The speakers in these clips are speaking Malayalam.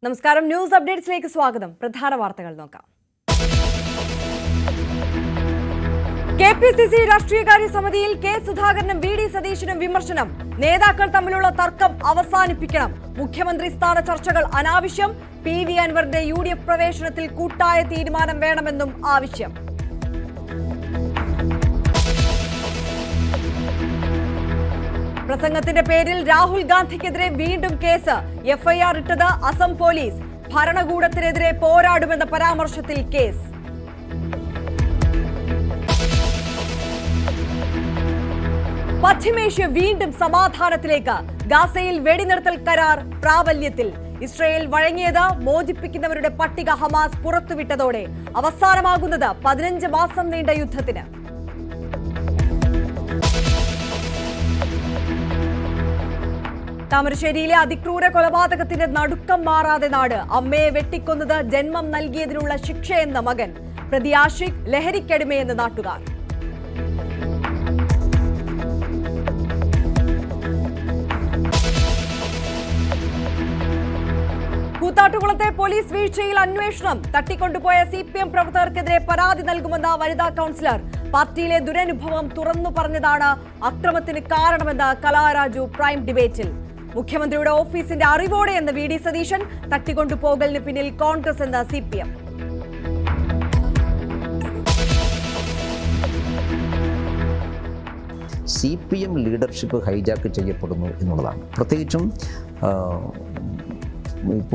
നമസ്കാരം, ന്യൂസ് അപ്ഡേറ്റ്സിലേക്ക് സ്വാഗതം. പ്രധാന വാർത്തകൾ നോക്കാം. കെപിസിസി രാഷ്ട്രീയകാര്യ സമിതിയിൽ കെ സുധാകരനും വി ഡി സതീശനും വിമർശനം. നേതാക്കൾ തമ്മിലുള്ള തർക്കം അവസാനിപ്പിക്കണം. മുഖ്യമന്ത്രി സ്ഥാന ചർച്ചകൾ അനാവശ്യം. പി വി അൻവറിന്റെ UDF പ്രവേശനത്തിൽ കൂട്ടായ തീരുമാനം വേണമെന്നും ആവശ്യം. പ്രസംഗത്തിന്റെ പേരിൽ രാഹുൽ ഗാന്ധിക്കെതിരെ വീണ്ടും കേസ്. FIR ഇട്ടത് അസം പോലീസ്. ഭരണകൂടത്തിനെതിരെ പോരാടുമെന്ന പരാമർശത്തിൽ കേസ്. പശ്ചിമേഷ്യ വീണ്ടും സമാധാനത്തിലേക്ക്. ഗാസയിൽ വെടിനിർത്തൽ കരാർ പ്രാബല്യത്തിൽ. ഇസ്രയേൽ വഴങ്ങിയത് മോചിപ്പിക്കുന്നവരുടെ പട്ടിക ഹമാസ് പുറത്തുവിട്ടതോടെ അവസാനമാകുന്നത് 15 മാസം നീണ്ട യുദ്ധത്തിന്. താമരശ്ശേരിയിലെ അതിക്രൂര കൊലപാതകത്തിന്റെ നടുക്കം മാറാതെ നാട്. അമ്മയെ വെട്ടിക്കൊന്നത് ജന്മം നൽകിയതിനുള്ള ശിക്ഷയെന്ന മകൻ. പ്രതി ആഷിഖ് ലഹരിക്കടിമയെന്ന് നാട്ടുകാർ. കൂത്താട്ടുകുളത്തെ പോലീസ് വീഴ്ചയിൽ അന്വേഷണം. തട്ടിക്കൊണ്ടുപോയ CPM പ്രവർത്തകർക്കെതിരെ പരാതി നൽകുമെന്ന വനിതാ കൌൺസിലർ. പാർട്ടിയിലെ ദുരനുഭവം തുറന്നു പറഞ്ഞതാണ് അക്രമത്തിന് കാരണമെന്ന് കലാരാജു പ്രൈം ഡിബേറ്റിൽ. മുഖ്യമന്ത്രിയുടെ ഓഫീസിന്റെ അറിവോടെ എന്ന് വി ഡി സതീശൻ. തട്ടിക്കൊണ്ടുപോകലിന് പിന്നിൽ കോൺഗ്രസ് എന്ന CPM. CPM ലീഡർഷിപ്പ് ഹൈജാക്ക് ചെയ്യപ്പെടുന്നു എന്നുള്ളതാണ്. പ്രത്യേകിച്ചും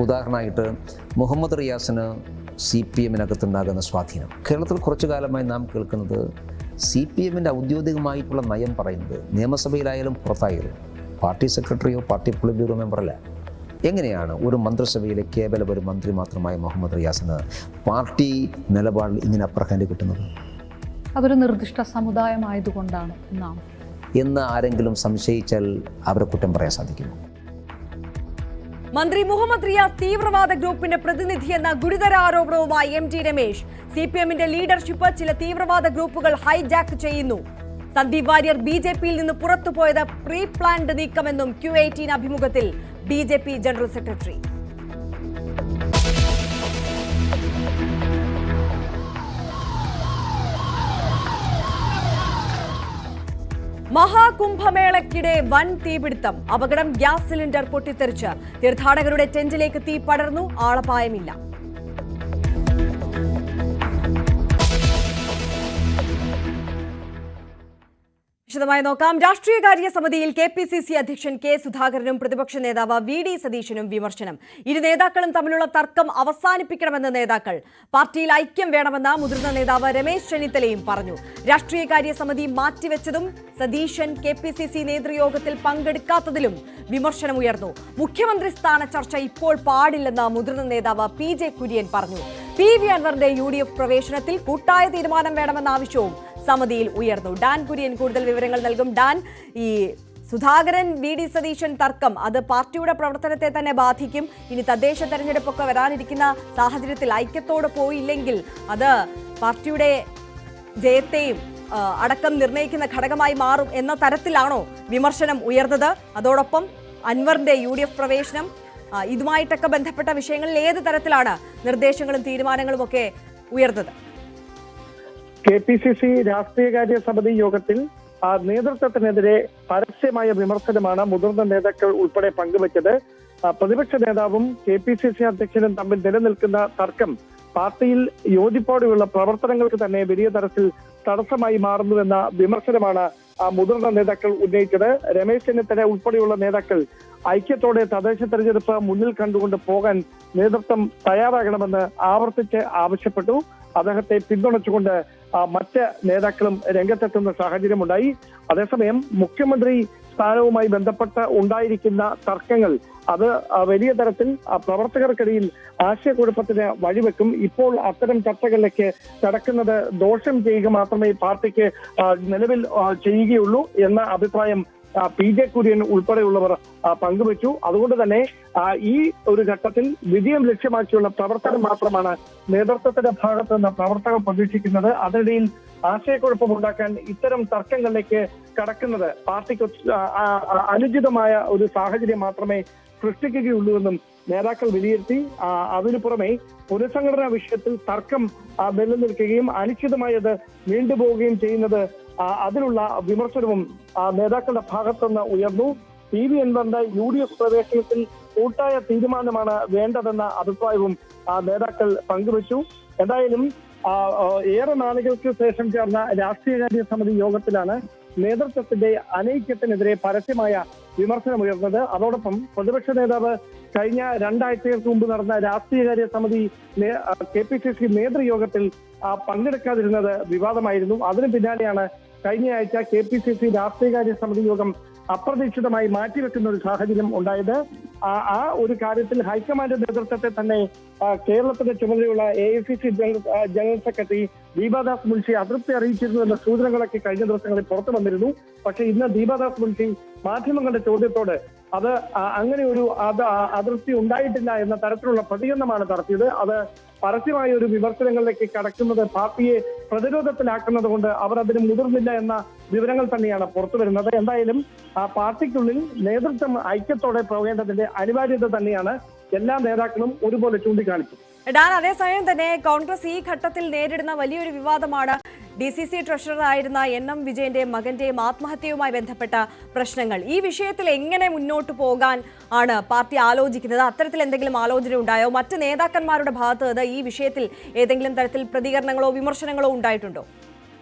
ഉദാഹരണമായിട്ട് മുഹമ്മദ് റിയാസിന് CPM-നകത്തുണ്ടാകുന്ന സ്വാധീനം. കേരളത്തിൽ കുറച്ചു കാലമായി നാം കേൾക്കുന്നത് CPM-ന്റെ ഔദ്യോഗികമായിട്ടുള്ള നയം പറയുന്നത് നിയമസഭയിലായാലും പുറത്തായാലും പാർട്ടി സെക്രട്ടറിയോ പാർട്ടി പൊളിറ്റ് ബ്യൂറോ മെമ്പറല്ല. എങ്ങനെയാണ് ഒരു മന്ത്രിസഭയിലെ കേവലം ഒരു മന്ത്രി മാത്രമായ മുഹമ്മദ് റിയാസിന് പാർട്ടി നിലപാടിൽ ഇങ്ങനെ അപ്പർ ഹാൻഡ് കിട്ടുന്നത്? അതൊരു നിർദ്ദിഷ്ട സമുദായമായതുകൊണ്ടാണ് എന്ന് ആരെങ്കിലും സംശയിച്ചാൽ അവരെ കുറ്റം പറയാൻ സാധിക്കുമോ? മന്ത്രി മുഹമ്മദ് റിയാസ് തീവ്രവാദ ഗ്രൂപ്പിന്റെ പ്രതിനിധിയെന്ന ഗുരുതര ആരോപണവുമായി MT രമേശ്. CPM-ന്റെ ലീഡർഷിപ്പ് ചില തീവ്രവാദ ഗ്രൂപ്പുകൾ ഹൈജാക്ക് ചെയ്യുന്നു. സന്ദീപ് വാര്യർ BJP-യിൽ നിന്ന് പുറത്തുപോയത് പ്രീ പ്ലാൻഡ് നീക്കമെന്നും Q18 അഭിമുഖത്തിൽ BJP ജനറൽ സെക്രട്ടറി. മഹാകുംഭമേളയ്ക്കിടെ വൻ തീപിടുത്തം. അപകടം, ഗ്യാസ് സിലിണ്ടർ പൊട്ടിത്തെറിച്ച്. തീർത്ഥാടകരുടെ ടെന്റിലേക്ക് തീ പടർന്നു. ആളപായമില്ല. വിശദമായി നോക്കാം. രാഷ്ട്രീയകാര്യ സമിതിയിൽ KPCC അധ്യക്ഷൻ കെ സുധാകരനും പ്രതിപക്ഷ നേതാവ് വി ഡി സതീശനും വിമർശനം. ഇരു നേതാക്കളും തമ്മിലുള്ള തർക്കം അവസാനിപ്പിക്കണമെന്ന് നേതാക്കൾ. പാർട്ടിയിൽ ഐക്യം വേണമെന്ന് മുതിർന്ന നേതാവ് രമേശ് ചെന്നിത്തലയും പറഞ്ഞു. രാഷ്ട്രീയകാര്യ സമിതി മാറ്റിവെച്ചതും സതീശൻ KPCC നേതൃയോഗത്തിൽ പങ്കെടുക്കാത്തതിലും വിമർശനമുയർന്നു. മുഖ്യമന്ത്രി സ്ഥാന ചർച്ച ഇപ്പോൾ പാടില്ലെന്ന് മുതിർന്ന നേതാവ് PJ കുര്യൻ പറഞ്ഞു. PV അൻവറിന്റെ UDF പ്രവേശനത്തിൽ കൂട്ടായ തീരുമാനം വേണമെന്ന ആവശ്യവും സമിതിയിൽ ഉയർന്നു. ഡാൻ കുര്യൻ കൂടുതൽ വിവരങ്ങൾ നൽകും. ഡാൻ, ഈ സുധാകരൻ വി ഡി സതീശൻ തർക്കം അത് പാർട്ടിയുടെ പ്രവർത്തനത്തെ തന്നെ ബാധിക്കും. ഇനി തദ്ദേശ തെരഞ്ഞെടുപ്പൊക്കെ വരാനിരിക്കുന്ന സാഹചര്യത്തിൽ ഐക്യത്തോടെ പോയില്ലെങ്കിൽ അത് പാർട്ടിയുടെ ജയത്തെയും അടക്കം നിർണ്ണയിക്കുന്ന ഘടകമായി മാറും എന്ന തരത്തിലാണോ വിമർശനം ഉയർന്നത്? അതോടൊപ്പം അൻവറിന്റെ UDF പ്രവേശനം, ഇതുമായിട്ടൊക്കെ ബന്ധപ്പെട്ട വിഷയങ്ങളിൽ ഏത് തരത്തിലാണ് നിർദ്ദേശങ്ങളും തീരുമാനങ്ങളും ഒക്കെ ഉയർന്നത്? KPCC രാഷ്ട്രീയകാര്യ സമിതി യോഗത്തിൽ നേതൃത്വത്തിനെതിരെ പരസ്യമായ വിമർശനമാണ് മുതിർന്ന നേതാക്കൾ ഉൾപ്പെടെ പങ്കുവച്ചത്. പ്രതിപക്ഷ നേതാവും KPCC അധ്യക്ഷനും തമ്മിൽ നിലനിൽക്കുന്ന തർക്കം പാർട്ടിയിൽ യോജിപ്പോടെയുള്ള പ്രവർത്തനങ്ങൾക്ക് തന്നെ വലിയ തരത്തിൽ തടസ്സമായി മാറുന്നുവെന്ന വിമർശനമാണ് മുതിർന്ന നേതാക്കൾ ഉന്നയിച്ചത്. രമേശ് ചെന്നിത്തല ഉൾപ്പെടെയുള്ള നേതാക്കൾ ഐക്യത്തോടെ തദ്ദേശ തെരഞ്ഞെടുപ്പ് മുന്നിൽ കണ്ടുകൊണ്ട് പോകാൻ നേതൃത്വം തയ്യാറാകണമെന്ന് ആവർത്തിച്ച് ആവശ്യപ്പെട്ടു. അദ്ദേഹത്തെ പിന്തുണച്ചുകൊണ്ട് മറ്റ് നേതാക്കളും രംഗത്തെത്തുന്ന സാഹചര്യമുണ്ടായി. അതേസമയം മുഖ്യമന്ത്രി സ്ഥാനവുമായി ബന്ധപ്പെട്ട് ഉണ്ടായിരിക്കുന്ന തർക്കങ്ങൾ അത് വലിയ തരത്തിൽ പ്രവർത്തകർക്കിടയിൽ ആശയക്കുഴപ്പത്തിന് വഴിവെക്കും. ഇപ്പോൾ അത്തരം ചർച്ചകളിലേക്ക് കടക്കുന്നത് ദോഷം ചെയ്യുക മാത്രമേ പാർട്ടിക്ക് നിലവിൽ ചെയ്യുകയുള്ളൂ എന്ന അഭിപ്രായം PJ കുര്യൻ ഉൾപ്പെടെയുള്ളവർ പങ്കുവച്ചു. അതുകൊണ്ട് തന്നെ ഈ ഒരു ഘട്ടത്തിൽ വിജയം ലക്ഷ്യമാക്കിയുള്ള പ്രവർത്തനം മാത്രമാണ് നേതൃത്വത്തിന്റെ ഭാഗത്ത് നിന്ന് പ്രവർത്തകർ പ്രതീക്ഷിക്കുന്നത്. അതിനിടയിൽ ആശയക്കുഴപ്പമുണ്ടാക്കാൻ ഇത്തരം തർക്കങ്ങളിലേക്ക് കടക്കുന്നത് പാർട്ടിക്ക് അനുചിതമായ ഒരു സാഹചര്യം മാത്രമേ സൃഷ്ടിക്കുകയുള്ളൂവെന്നും നേതാക്കൾ വിലയിരുത്തി. അതിനു പുറമെ പുനഃസംഘടനാ വിഷയത്തിൽ തർക്കം നിലനിൽക്കുകയും അനിശ്ചിതമായത് നീണ്ടുപോവുകയും ചെയ്യുന്നത് അതിലുള്ള വിമർശനവും നേതാക്കളുടെ ഭാഗത്തുനിന്ന് ഉയർന്നു. PV അൻവറിന്റെ UDF പ്രവേശനത്തിൽ കൂട്ടായ തീരുമാനമാണ് വേണ്ടതെന്ന അഭിപ്രായവും നേതാക്കൾ പങ്കുവച്ചു. എന്തായാലും ഏറെ നാളുകൾക്ക് ശേഷം ചേർന്ന രാഷ്ട്രീയകാര്യ സമിതി യോഗത്തിലാണ് നേതൃത്വത്തിന്റെ അനൈക്യത്തിനെതിരെ പരസ്യമായ വിമർശനമുയർന്നത്. അതോടൊപ്പം പ്രതിപക്ഷ നേതാവ് കഴിഞ്ഞ 2 ആഴ്ചകൾക്ക് മുമ്പ് നടന്ന രാഷ്ട്രീയകാര്യ സമിതി KPCC നേതൃയോഗത്തിൽ പങ്കെടുക്കാതിരുന്നത് വിവാദമായിരുന്നു. അതിന് പിന്നാലെയാണ് കഴിഞ്ഞ ആഴ്ച KPCC രാഷ്ട്രീയകാര്യ സമിതി യോഗം അപ്രതീക്ഷിതമായി മാറ്റിവെക്കുന്ന ഒരു സാഹചര്യം ഉണ്ടായത്. ആ ഒരു കാര്യത്തിൽ ഹൈക്കമാൻഡ് നേതൃത്വത്തെ തന്നെ കേരളത്തിന്റെ ചുമതലയുള്ള AICC general secretary Deepa Das Munshi അതൃപ്തി അറിയിച്ചിരുന്നു എന്ന സൂചനകളൊക്കെ കഴിഞ്ഞ ദിവസങ്ങളിൽ പുറത്തു വന്നിരുന്നു. പക്ഷെ ഇന്ന് ദീപാദാസ് മുൻഷി മാധ്യമങ്ങളുടെ ചോദ്യത്തോട് അത് അങ്ങനെ ഒരു അതൃപ്തി ഉണ്ടായിട്ടില്ല എന്ന തരത്തിലുള്ള പ്രതികരണമാണ് നടത്തിയത്. അത് പരസ്യമായ ഒരു വിമർശനങ്ങളിലേക്ക് കടക്കുന്നത് പാർട്ടിയെ പ്രതിരോധത്തിലാക്കുന്നത് കൊണ്ട് അവർ അതിന് മുതിർന്നില്ല എന്ന വിവരങ്ങൾ തന്നെയാണ് പുറത്തു വരുന്നത്. എന്തായാലും പാർട്ടിക്കുള്ളിൽ നേതൃത്വം ഐക്യത്തോടെ പോകേണ്ടതിന്റെ അനിവാര്യത തന്നെയാണ് എല്ലാ നേതാക്കളും ഒരുപോലെ ചൂണ്ടിക്കാണിച്ചു. ഡാൻ, അതേസമയം തന്നെ കോൺഗ്രസ് ഈ ഘട്ടത്തിൽ നേരിടുന്ന വലിയൊരു വിവാദമാണ് DCC ട്രഷററായിരുന്ന NM വിജയന്റെ മകന്റെയും ആത്മഹത്യയുമായി ബന്ധപ്പെട്ട പ്രശ്നങ്ങൾ. ഈ വിഷയത്തിൽ എങ്ങനെ മുന്നോട്ട് പോകാൻ ആണ് പാർട്ടി ആലോചിക്കുന്നത്? അത്തരത്തിൽ എന്തെങ്കിലും ആലോചന ഉണ്ടായോ? മറ്റ് നേതാക്കന്മാരുടെ ഭാഗത്ത് നിന്ന് ഈ വിഷയത്തിൽ ഏതെങ്കിലും തരത്തിൽ പ്രതികരണങ്ങളോ വിമർശനങ്ങളോ ഉണ്ടായിട്ടുണ്ടോ?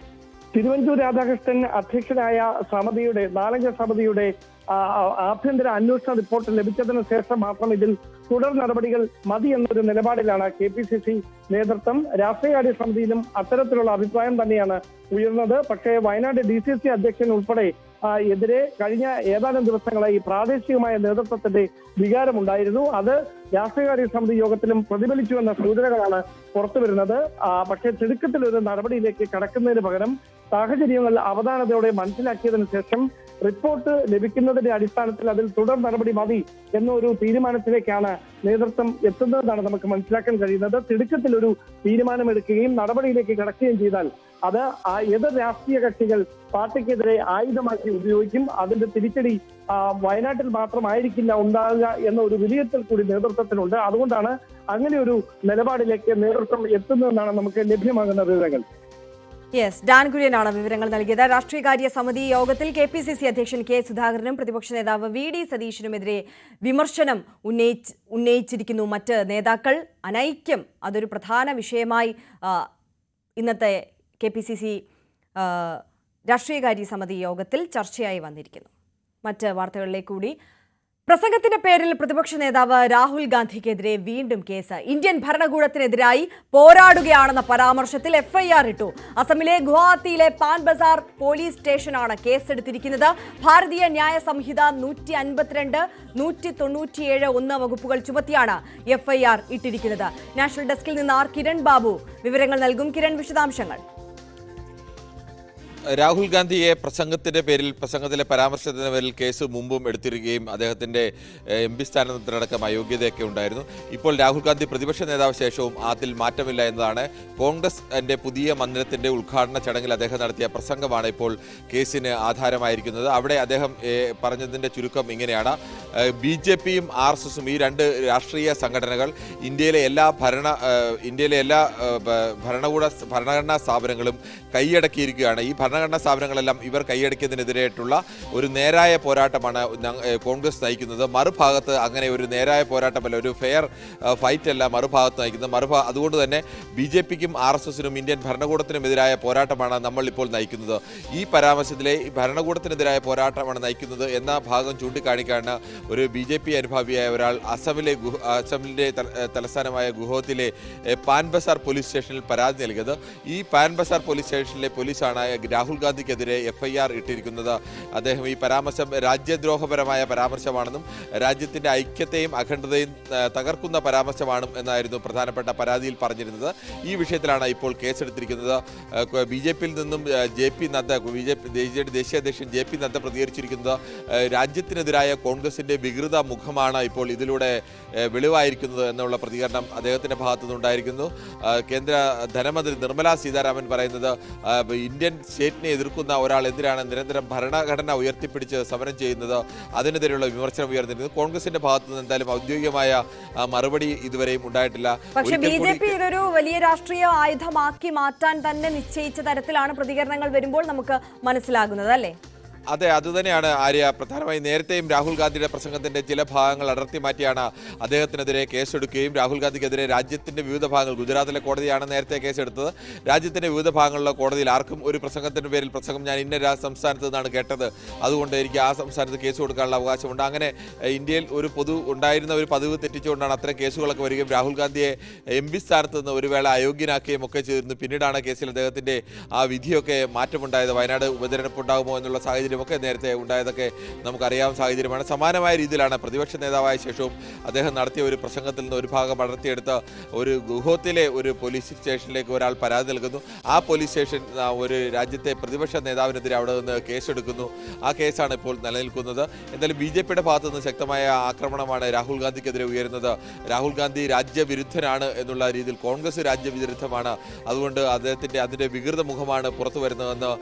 തിരുവഞ്ചൂർ രാധാകൃഷ്ണൻ അധ്യക്ഷനായ സമിതിയുടെ 4 സമിതിയുടെ ആഭ്യന്തര അന്വേഷണ റിപ്പോർട്ട് ലഭിച്ചതിന് ശേഷം മാത്രം ഇതിൽ തുടർ നടപടികൾ മതി എന്നൊരു നിലപാടിലാണ് KPCC നേതൃത്വം. രാഷ്ട്രീയകാര്യ സമിതിയിലും അത്തരത്തിലുള്ള അഭിപ്രായം തന്നെയാണ് ഉയർന്നത്. പക്ഷേ വയനാട് DCC അധ്യക്ഷൻ ഉൾപ്പെടെ എതിരെ കഴിഞ്ഞ ഏതാനും ദിവസങ്ങളായി പ്രാദേശികമായ നേതൃത്വത്തിന്റെ വികാരമുണ്ടായിരുന്നു. അത് രാഷ്ട്രീയകാര്യ സമിതി യോഗത്തിലും പ്രതിഫലിച്ചു എന്ന സൂചനകളാണ് പുറത്തുവരുന്നത്. പക്ഷേ തിടുക്കത്തിലൊരു നടപടിയിലേക്ക് കടക്കുന്നതിന് പകരം സാഹചര്യങ്ങൾ അവധാനതയോടെ മനസ്സിലാക്കിയതിനു ശേഷം റിപ്പോർട്ട് ലഭിക്കുന്നതിന്റെ അടിസ്ഥാനത്തിൽ അതിൽ തുടർ നടപടി മതി എന്നൊരു തീരുമാനത്തിലേക്കാണ് നേതൃത്വം എത്തുന്നതെന്നാണ് നമുക്ക് മനസ്സിലാക്കാൻ കഴിയുന്നത്. തിടുക്കത്തിലൊരു തീരുമാനമെടുക്കുകയും നടപടിയിലേക്ക് കടക്കുകയും ചെയ്താൽ അത് എതിർ രാഷ്ട്രീയ കക്ഷികൾ പാർട്ടിക്കെതിരെ ആയുധമാക്കി ഉപയോഗിക്കും. അതിന്റെ തിരിച്ചടി വയനാട്ടിൽ മാത്രമായിരിക്കില്ല ഉണ്ടാകുക എന്ന ഒരു വിലയിരുത്തൽ കൂടി നേതൃത്വത്തിനുണ്ട്. അതുകൊണ്ടാണ് അങ്ങനെ ഒരു നിലപാടിലേക്ക് നേതൃത്വം എത്തുന്നതെന്നാണ് നമുക്ക് ലഭ്യമാകുന്ന വിവരങ്ങൾ. ഡാൻ കുര്യനാണ് വിവരങ്ങൾ നൽകിയത്. രാഷ്ട്രീയകാര്യ സമിതി യോഗത്തിൽ KPCC അധ്യക്ഷൻ K സുധാകരനും പ്രതിപക്ഷ നേതാവ് VD സതീശനുമെതിരെ വിമർശനം ഉന്നയിച്ചിരിക്കുന്നു മറ്റ് നേതാക്കൾ. അനൈക്യം അതൊരു പ്രധാന വിഷയമായി ഇന്നത്തെ KPCC രാഷ്ട്രീയകാര്യ സമിതി യോഗത്തിൽ ചർച്ചയായി വന്നിരിക്കുന്നു. മറ്റ് വാർത്തകളിലേക്ക് കൂടി. പ്രസംഗത്തിന്റെ പേരിൽ പ്രതിപക്ഷ നേതാവ് രാഹുൽ ഗാന്ധിക്കെതിരെ വീണ്ടും കേസ്. ഇന്ത്യൻ ഭരണകൂടത്തിനെതിരായി പോരാടുകയാണെന്ന പരാമർശത്തിൽ FIR ഇട്ടു. അസമിലെ ഗുവാഹത്തിയിലെ പാൻ ബസാർ പോലീസ് സ്റ്റേഷനാണ് കേസെടുത്തിരിക്കുന്നത്. ഭാരതീയ ന്യായ സംഹിത 152, 197, 1 വകുപ്പുകൾ ചുമത്തിയാണ് FIR ഇട്ടിരിക്കുന്നത്. നാഷണൽ ഡെസ്കിൽ നിന്ന് കിരൺ ബാബു വിവരങ്ങൾ നൽകും. കിരൺ, വിശദാംശങ്ങൾ. രാഹുൽ ഗാന്ധിയെ പ്രസംഗത്തിലെ പരാമർശത്തിന്റെ പേരിൽ കേസ് മുമ്പും എടുത്തിരിക്കുകയും അദ്ദേഹത്തിന്റെ MP സ്ഥാനത്തിനടക്കം അയോഗ്യതയൊക്കെ ഉണ്ടായിരുന്നു. ഇപ്പോൾ രാഹുൽ ഗാന്ധി പ്രതിപക്ഷ നേതാവ് ശേഷവും അതിൽ മാറ്റമില്ല എന്നതാണ്. കോൺഗ്രസിന്റെ പുതിയ മന്ദിരത്തിന്റെ ഉദ്ഘാടന ചടങ്ങിൽ അദ്ദേഹം നടത്തിയ പ്രസംഗമാണ് ഇപ്പോൾ കേസിന് ആധാരമായിരിക്കുന്നത്. അവിടെ അദ്ദേഹം പറഞ്ഞതിന്റെ ചുരുക്കം ഇങ്ങനെയാണ്: BJPയും RSSും ഈ 2 രാഷ്ട്രീയ സംഘടനകൾ ഇന്ത്യയിലെ എല്ലാ ഭരണഘടനാ സ്ഥാപനങ്ങളും കൈയടക്കിയിരിക്കുകയാണ്. ഈ ഭരണഘടനാ സ്ഥാപനങ്ങളെല്ലാം ഇവർ കൈയടക്കിയതിനെതിരായിട്ടുള്ള ഒരു നേരായ പോരാട്ടമാണ് കോൺഗ്രസ് നയിക്കുന്നത്. മറുഭാഗത്ത് അങ്ങനെ ഒരു നേരായ പോരാട്ടമല്ല, ഒരു ഫെയർ ഫൈറ്റ് അല്ല മറുഭാഗത്ത് നയിക്കുന്നത്. അതുകൊണ്ട് തന്നെ BJPക്കും RSSനും ഇന്ത്യൻ ഭരണകൂടത്തിനുമെതിരായ പോരാട്ടമാണ് നമ്മൾ ഇപ്പോൾ നയിക്കുന്നത്. ഈ പരാമർശത്തിലെ ഭരണകൂടത്തിനെതിരായ പോരാട്ടമാണ് നയിക്കുന്നത് എന്ന ഭാഗം ചൂണ്ടിക്കാണിക്കാണ് ഒരു BJP അനുഭാവിയായ ഒരാൾ അസമിന്റെ തലസ്ഥാനമായ ഗുവാഹത്തിയിലെ പാൻ ബസാർ പോലീസ് സ്റ്റേഷനിൽ പരാതി നൽകിയത്. ഈ പാൻ ബസാർ പോലീസ് സ്റ്റേഷനിലെ പോലീസാണ് രാഹുൽ ഗാന്ധിക്കെതിരെ FIR ഇട്ടിരിക്കുന്നത്. അദ്ദേഹം ഈ പരാമർശം രാജ്യദ്രോഹപരമായ പരാമർശമാണെന്നും രാജ്യത്തിന്റെ ഐക്യത്തെയും അഖണ്ഡതയും തകർക്കുന്ന പരാമർശമാണ് എന്നായിരുന്നു പ്രധാനപ്പെട്ട പരാതിയിൽ പറഞ്ഞിരുന്നത്. ഈ വിഷയത്തിലാണ് ഇപ്പോൾ കേസെടുത്തിരിക്കുന്നത്. BJP-യിൽ നിന്നും JP നദ്ദ, ദേശീയ അധ്യക്ഷൻ JP നദ്ദ പ്രതികരിച്ചിരിക്കുന്നത് രാജ്യത്തിനെതിരായ കോൺഗ്രസിന്റെ വികൃത മുഖമാണ് ഇപ്പോൾ ഇതിലൂടെ വെളിവായിരിക്കുന്നത് എന്നുള്ള പ്രതികരണം അദ്ദേഹത്തിന്റെ ഭാഗത്തുനിന്നുണ്ടായിരിക്കുന്നു. കേന്ദ്ര ധനമന്ത്രി നിർമ്മലാ സീതാരാമൻ പറയുന്നത് ഇന്ത്യൻ സ്റ്റേറ്റിനെ എതിർക്കുന്ന ഒരാൾ എന്തിനാണ് നിരന്തരം ഭരണഘടന ഉയർത്തിപ്പിടിച്ച് സമരം ചെയ്യുന്നത്, അതിനെതിരെയുള്ള വിമർശനം ഉയർന്നിരിക്കുന്നത്. കോൺഗ്രസിന്റെ ഭാഗത്തുനിന്ന് എന്തായാലും ഔദ്യോഗികമായ മറുപടി ഇതുവരെയും ഉണ്ടായിട്ടില്ല. പക്ഷേ BJP ഇതൊരു വലിയ രാഷ്ട്രീയ ആയുധമാക്കി മാറ്റാൻ തന്നെ നിശ്ചയിച്ച തരത്തിലാണ് പ്രതികരണങ്ങൾ വരുമ്പോൾ നമുക്ക് മനസ്സിലാകുന്നത്, അല്ലേ? അതെ, അതുതന്നെയാണ് ആര്യ. പ്രധാനമായും നേരത്തെയും രാഹുൽ ഗാന്ധിയുടെ പ്രസംഗത്തിന്റെ ചില ഭാഗങ്ങൾ അടർത്തി മാറ്റിയാണ് അദ്ദേഹത്തിനെതിരെ കേസെടുക്കുകയും രാഹുൽ ഗാന്ധിക്കെതിരെ രാജ്യത്തിന്റെ വിവിധ ഭാഗങ്ങൾ, ഗുജറാത്തിലെ കോടതിയാണ് നേരത്തെ കേസെടുത്തത്. രാജ്യത്തിന്റെ വിവിധ ഭാഗങ്ങളിലെ കോടതിയിൽ ആർക്കും ഒരു പ്രസംഗത്തിന്റെ പേരിൽ പ്രസംഗം ഞാൻ ഇന്ന സംസ്ഥാനത്ത് നിന്നാണ് കേട്ടത്, അതുകൊണ്ട് എനിക്ക് ആ സംസ്ഥാനത്ത് കേസ് കൊടുക്കാനുള്ള അവകാശമുണ്ട്, അങ്ങനെ ഇന്ത്യയിൽ ഒരു ഉണ്ടായിരുന്ന ഒരു പതിവ് തെറ്റിച്ചുകൊണ്ടാണ് അത്തരം കേസുകളൊക്കെ വരികയും രാഹുൽ ഗാന്ധിയെ MP സ്ഥാനത്ത് നിന്ന് ഒരു വേള അയോഗ്യനാക്കുകയും ഒക്കെ ചെയ്തിരുന്നു. പിന്നീടാണ് കേസിൽ അദ്ദേഹത്തിന്റെ ആ വിധിയൊക്കെ മാറ്റമുണ്ടായത്. വയനാട് ഉപതെരഞ്ഞെടുപ്പ് ഉണ്ടാകുമോ എന്നുള്ള സാഹചര്യം ഒക്കെ നേരത്തെ ഉണ്ടായതൊക്കെ നമുക്കറിയാവുന്ന സാഹചര്യമാണ്. സമാനമായ രീതിയിലാണ് പ്രതിപക്ഷ നേതാവായ ശേഷവും അദ്ദേഹം നടത്തിയ ഒരു പ്രസംഗത്തിൽ നിന്ന് ഒരു ഭാഗം അടർത്തിയെടുത്ത് ഒരു ഗുഹത്തിലെ ഒരു പോലീസ് സ്റ്റേഷനിലേക്ക് ഒരാൾ പരാതി നൽകുന്നു. ആ പോലീസ് സ്റ്റേഷൻ ഒരു രാജ്യത്തെ പ്രതിപക്ഷ നേതാവിനെതിരെ അവിടെ നിന്ന് കേസെടുക്കുന്നു. ആ കേസാണ് ഇപ്പോൾ നിലനിൽക്കുന്നത്. എന്തായാലും BJP-യുടെ ഭാഗത്തു നിന്ന് ശക്തമായ ആക്രമണമാണ് രാഹുൽ ഗാന്ധിക്കെതിരെ ഉയരുന്നത്. രാഹുൽ ഗാന്ധി രാജ്യവിരുദ്ധനാണ് എന്നുള്ള രീതിയിൽ കോൺഗ്രസ് രാജ്യവിരുദ്ധമാണ്, അതുകൊണ്ട് അതിന്റെ വികൃത മുഖമാണ് പുറത്തു വരുന്നതെന്ന്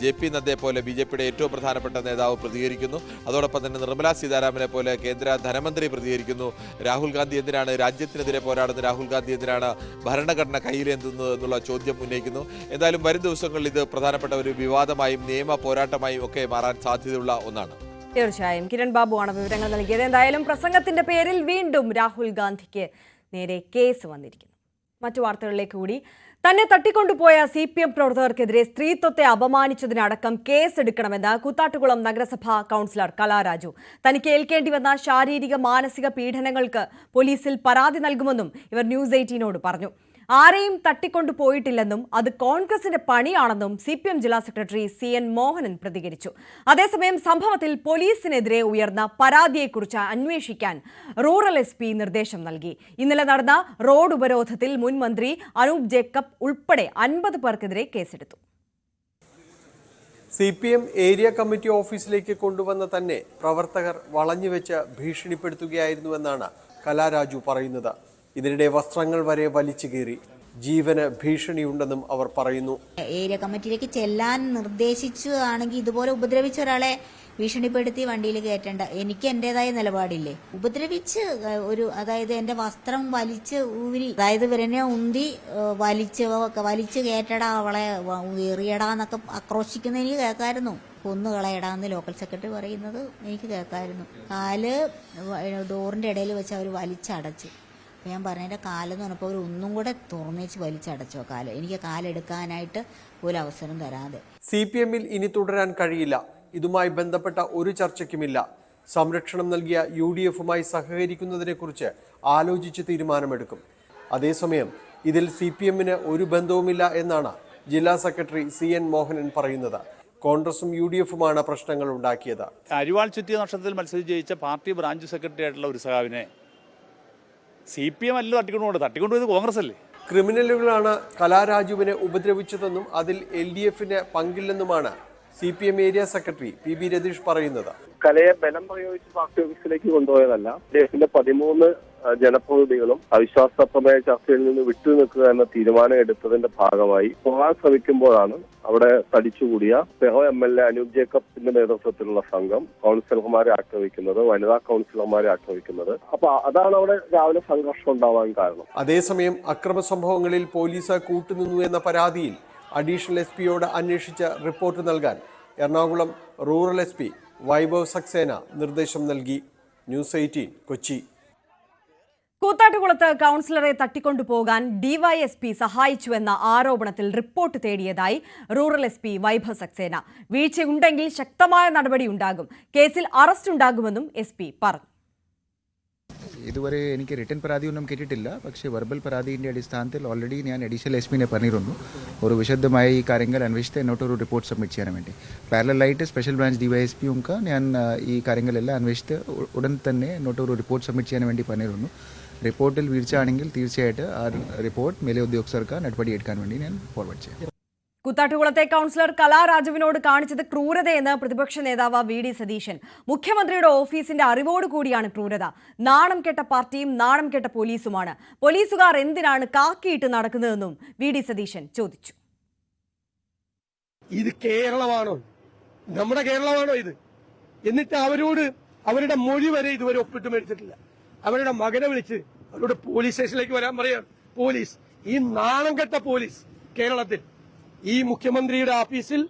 JP നദ്ദയെ പോലെ BJP-യുടെ ഏറ്റവും പ്രധാനപ്പെട്ട നേതാവ് പ്രതികരിക്കുന്നു. അതോടൊപ്പം തന്നെ നിർമ്മലാ സീതാരാമനെ പോലെ കേന്ദ്ര ധനമന്ത്രി പ്രതികരിക്കുന്നു. രാഹുൽ ഗാന്ധി എന്തിനാണ് രാജ്യത്തിനെതിരെ പോരാടുന്നത്, രാഹുൽ ഗാന്ധി എന്തിനാണ് ഭരണഘടന കയ്യിലേന്തുന്നത് എന്നുള്ള ചോദ്യം ഉന്നയിക്കുന്നു. എന്തായാലും വരും ദിവസങ്ങളിൽ ഇത് പ്രധാനപ്പെട്ട ഒരു വിവാദമായും നിയമ പോരാട്ടമായും ഒക്കെ മാറാൻ സാധ്യതയുള്ള ഒന്നാണ്. തീർച്ചയായും കിരൺ ബാബുവാണ് വിവരങ്ങൾ നൽകിയത്. എന്തായാലും പ്രസംഗത്തിന്റെ പേരിൽ വീണ്ടും രാഹുൽ ഗാന്ധിക്ക് നേരെ കേസ് വന്നിരിക്കുന്നു. മറ്റു വാർത്തകളിലേക്ക് കൂടി. തന്നെ തട്ടിക്കൊണ്ടുപോയ CPM പ്രവർത്തകർക്കെതിരെ സ്ത്രീത്വത്തെ അപമാനിച്ചതിനടക്കം കേസെടുക്കണമെന്ന് കൂത്താട്ടുകുളം നഗരസഭാ കൗൺസിലർ കലാരാജു. തനിക്ക് ഏൽക്കേണ്ടി വന്ന ശാരീരിക മാനസിക പീഡനങ്ങൾക്ക് പോലീസിൽ പരാതി നൽകുമെന്നും ഇവർ ന്യൂസ് 18നോട് പറഞ്ഞു. ആരെയും തട്ടിക്കൊണ്ടുപോയിട്ടില്ലെന്നും അത് കോൺഗ്രസിന്റെ പണിയാണെന്നും CPM ജില്ലാ സെക്രട്ടറി CN മോഹനൻ പ്രതികരിച്ചു. അതേസമയം സംഭവത്തിൽ പോലീസിനെതിരെ ഉയർന്ന പരാതിയെക്കുറിച്ച് അന്വേഷിക്കാൻ റൂറൽ SP നിർദ്ദേശം നൽകി. ഇന്നലെ നടന്ന റോഡ് ഉപരോധത്തിൽ മുൻ മന്ത്രി അനൂപ് ജേക്കബ് ഉൾപ്പെടെ 50 പേർക്കെതിരെ കേസെടുത്തു. CPM ഏരിയ കമ്മിറ്റി ഓഫീസിലേക്ക് കൊണ്ടുവന്ന തന്നെ പ്രവർത്തകർ വളഞ്ഞുവെച്ച് ഭീഷണിപ്പെടുത്തുകയായിരുന്നുവെന്നാണ് കലാരാജു പറയുന്നത്. ഇതിനിടെ വസ്ത്രങ്ങൾ വരെ വലിച്ചു കീറി. ജീവന് ഭീഷണിയുണ്ടെന്നും അവർ പറയുന്നു. ഏരിയ കമ്മിറ്റിയിലേക്ക് ചെല്ലാൻ നിർദ്ദേശിച്ചു ആണെങ്കിൽ ഇതുപോലെ ഉപദ്രവിച്ച ഒരാളെ ഭീഷണിപ്പെടുത്തി വണ്ടിയിൽ കയറ്റേണ്ട. എനിക്ക് എന്റേതായ നിലപാടില്ലേ. ഉപദ്രവിച്ച് അതായത് എന്റെ വസ്ത്രം വലിച്ച് ഊരി, അതായത് ഇവരെന്നെ ഉന്തി വലിച്ചു കയറ്റടാ, അവളെ എറിയടാന്നൊക്കെ ആക്രോശിക്കുന്ന എനിക്ക് കേൾക്കായിരുന്നു. കൊന്നുകളയടാന്ന് ലോക്കൽ സെക്രട്ടറി പറയുന്നത് എനിക്ക് കേൾക്കായിരുന്നു. കാല് ഡോറിന്റെ ഇടയിൽ വെച്ച് അവർ വലിച്ചടച്ചു. ഞാൻ പറഞ്ഞ എൻ്റെ കാലെന്ന് പറഞ്ഞപ്പോൾ അവർ ഒന്നും കൂടെ തുറന്നേച്ച് വലിച്ചടച്ചോ കാല്. എനിക്ക് കാലെടുക്കാനായിട്ട് ഒരു അവസരം തരാതെ. CPM-ൽ ഇനി തുടരാൻ കഴിയില്ല. ഇതുമായി ബന്ധപ്പെട്ട ഒരു ചർച്ചയ്ക്കുമില്ല. സംരക്ഷണം നൽകിയ UDF-മായി സഹകരിക്കുന്നതിനെക്കുറിച്ച് ആലോചിച്ച് തീരുമാനമെടുക്കും. അതേസമയം ഇതിൽ CPM-ന് ഒരു ബന്ധവുമില്ല എന്നാണ് ജില്ലാ സെക്രട്ടറി CN മോഹനൻ പറയുന്നത്. കോൺഗ്രസും UDF-ഉമാണ് പ്രശ്നങ്ങൾ ഉണ്ടാക്കിയത്. അരിവാൾ ചുറ്റിയ നക്ഷത്രത്തിൽ മത്സരിച്ച് ജയിച്ച പാർട്ടി ബ്രാഞ്ച് സെക്രട്ടറി ആയിട്ടുള്ള ഒരു സഖാവിനെ CPM അല്ല തട്ടിക്കൊണ്ടുപോയത് കോൺഗ്രസ് അല്ലേ. ക്രിമിനലുകളാണ് കലാരാജുവിനെ ഉപദ്രവിച്ചതെന്നും അതിൽ LDF-ന് പങ്കില്ലെന്നുമാണ് CPM area secretary PB Ratheesh പറയുന്നത്. കലയെ ബലം പ്രയോഗിച്ച് പാർട്ടി ഓഫീസിലേക്ക് കൊണ്ടുപോയതല്ല. LDF-ന്റെ 13 ജനപ്രതിനിധികളും അവിശ്വാസ പ്രമേയ ചർച്ചയിൽ നിന്ന് വിട്ടുനിൽക്കുക എന്ന തീരുമാനം എടുത്തതിന്റെ ഭാഗമായി പോകാൻ ശ്രമിക്കുമ്പോഴാണ് അവിടെ തടിച്ചുകൂടിയ MLA അനൂപ് ജേക്കബിന്റെ നേതൃത്വത്തിലുള്ള സംഘം കൗൺസിലർമാരെ ആക്രമിക്കുന്നത്, വനിതാ കൗൺസിലർമാരെ ആക്രമിക്കുന്നത്. അപ്പൊ അതാണ് അവിടെ രാവിലെ സംഘർഷം ഉണ്ടാവാൻ കാരണം. അതേസമയം അക്രമ സംഭവങ്ങളിൽ പോലീസ് കൂട്ടുനിന്നു എന്ന പരാതിയിൽ അഡീഷണൽ SP-യോട് അന്വേഷിച്ച് റിപ്പോർട്ട് നൽകാൻ എറണാകുളം റൂറൽ SP വൈഭവ് സക്സേന നിർദ്ദേശം നൽകി. ന്യൂസ് 18 കൊച്ചി. കൂത്താട്ടുകുളത്ത് കൗൺസിലറെ തട്ടിക്കൊണ്ടുപോകാൻ DYSP സഹായിച്ചുവെന്ന ആരോപണത്തിൽ റിപ്പോർട്ട് തേടിയതായി റൂറൽ SP വൈഭവ് സക്സേന. വീഴ്ചയുണ്ടെങ്കിൽ ശക്തമായ നടപടിയുണ്ടാകും. കേസിൽ അറസ്റ്റ് ഉണ്ടാകുമെന്നും SP പറഞ്ഞു. ഇതുവരെ എനിക്ക് റിട്ടൺ പരാതിയൊന്നും കിട്ടിയിട്ടില്ല. പക്ഷേ വെർബൽ പരാതിൻ്റെ അടിസ്ഥാനത്തിൽ ഓൾറെഡി ഞാൻ അഡീഷണൽ എസ്.പിനെ പറഞ്ഞിരുന്നു ഒരു വിശദമായ ഈ കാര്യങ്ങൾ അന്വേഷിച്ച് എന്നോട്ടൊരു റിപ്പോർട്ട് സബ്മിറ്റ് ചെയ്യാൻ വേണ്ടി. പാരലായിട്ട് സ്പെഷ്യൽ ബ്രാഞ്ച് DYSP ഞാൻ ഈ കാര്യങ്ങളെല്ലാം അന്വേഷിച്ച് ഉടൻ തന്നെ എന്നോട്ടൊരു റിപ്പോർട്ട് സബ്മിറ്റ് ചെയ്യാൻ വേണ്ടി പറഞ്ഞിരുന്നു. റിപ്പോർട്ടിൽ വീഴ്ച ആണെങ്കിൽ തീർച്ചയായിട്ടും ആ റിപ്പോർട്ട് മേലെ ഉദ്യോഗസ്ഥർക്ക് നടപടിയെടുക്കാൻ വേണ്ടി ഞാൻ ഫോർവേഡ് ചെയ്യാം. കുത്താട്ടുകുളത്തെ കൗൺസിലർ കലാരാജുവിനോട് കാണിച്ചത് ക്രൂരതയെന്ന് പ്രതിപക്ഷ നേതാവ് VD സതീശൻ. മുഖ്യമന്ത്രിയുടെ ഓഫീസിന്റെ അറിവോടുകൂടിയാണ് ക്രൂരത. നാണം കെട്ട പാർട്ടിയും നാണം കെട്ട പോലീസുമാണ്. പോലീസുകാർ എന്തിനാണ് കാക്കിയിട്ട് നടക്കുന്നതെന്നും VD സതീശൻ ചോദിച്ചു. ഇത് കേരളമാണോ? നമ്മുടെ കേരളമാണോ ഇത്? എന്നിട്ട് അവരോട് അവരുടെ മൊഴി വരെ ഇതുവരെ ഒപ്പിട്ട് മേടിച്ചിട്ടില്ല. അവരുടെ മകനെ വിളിച്ച് അവരോട് പോലീസ് സ്റ്റേഷനിലേക്ക് വരാൻ പറയാം. പോലീസ്, ഈ നാണം കെട്ട പോലീസ് കേരളത്തിൽ, ഈ മുഖ്യമന്ത്രിയുടെ ഓഫീസിൽ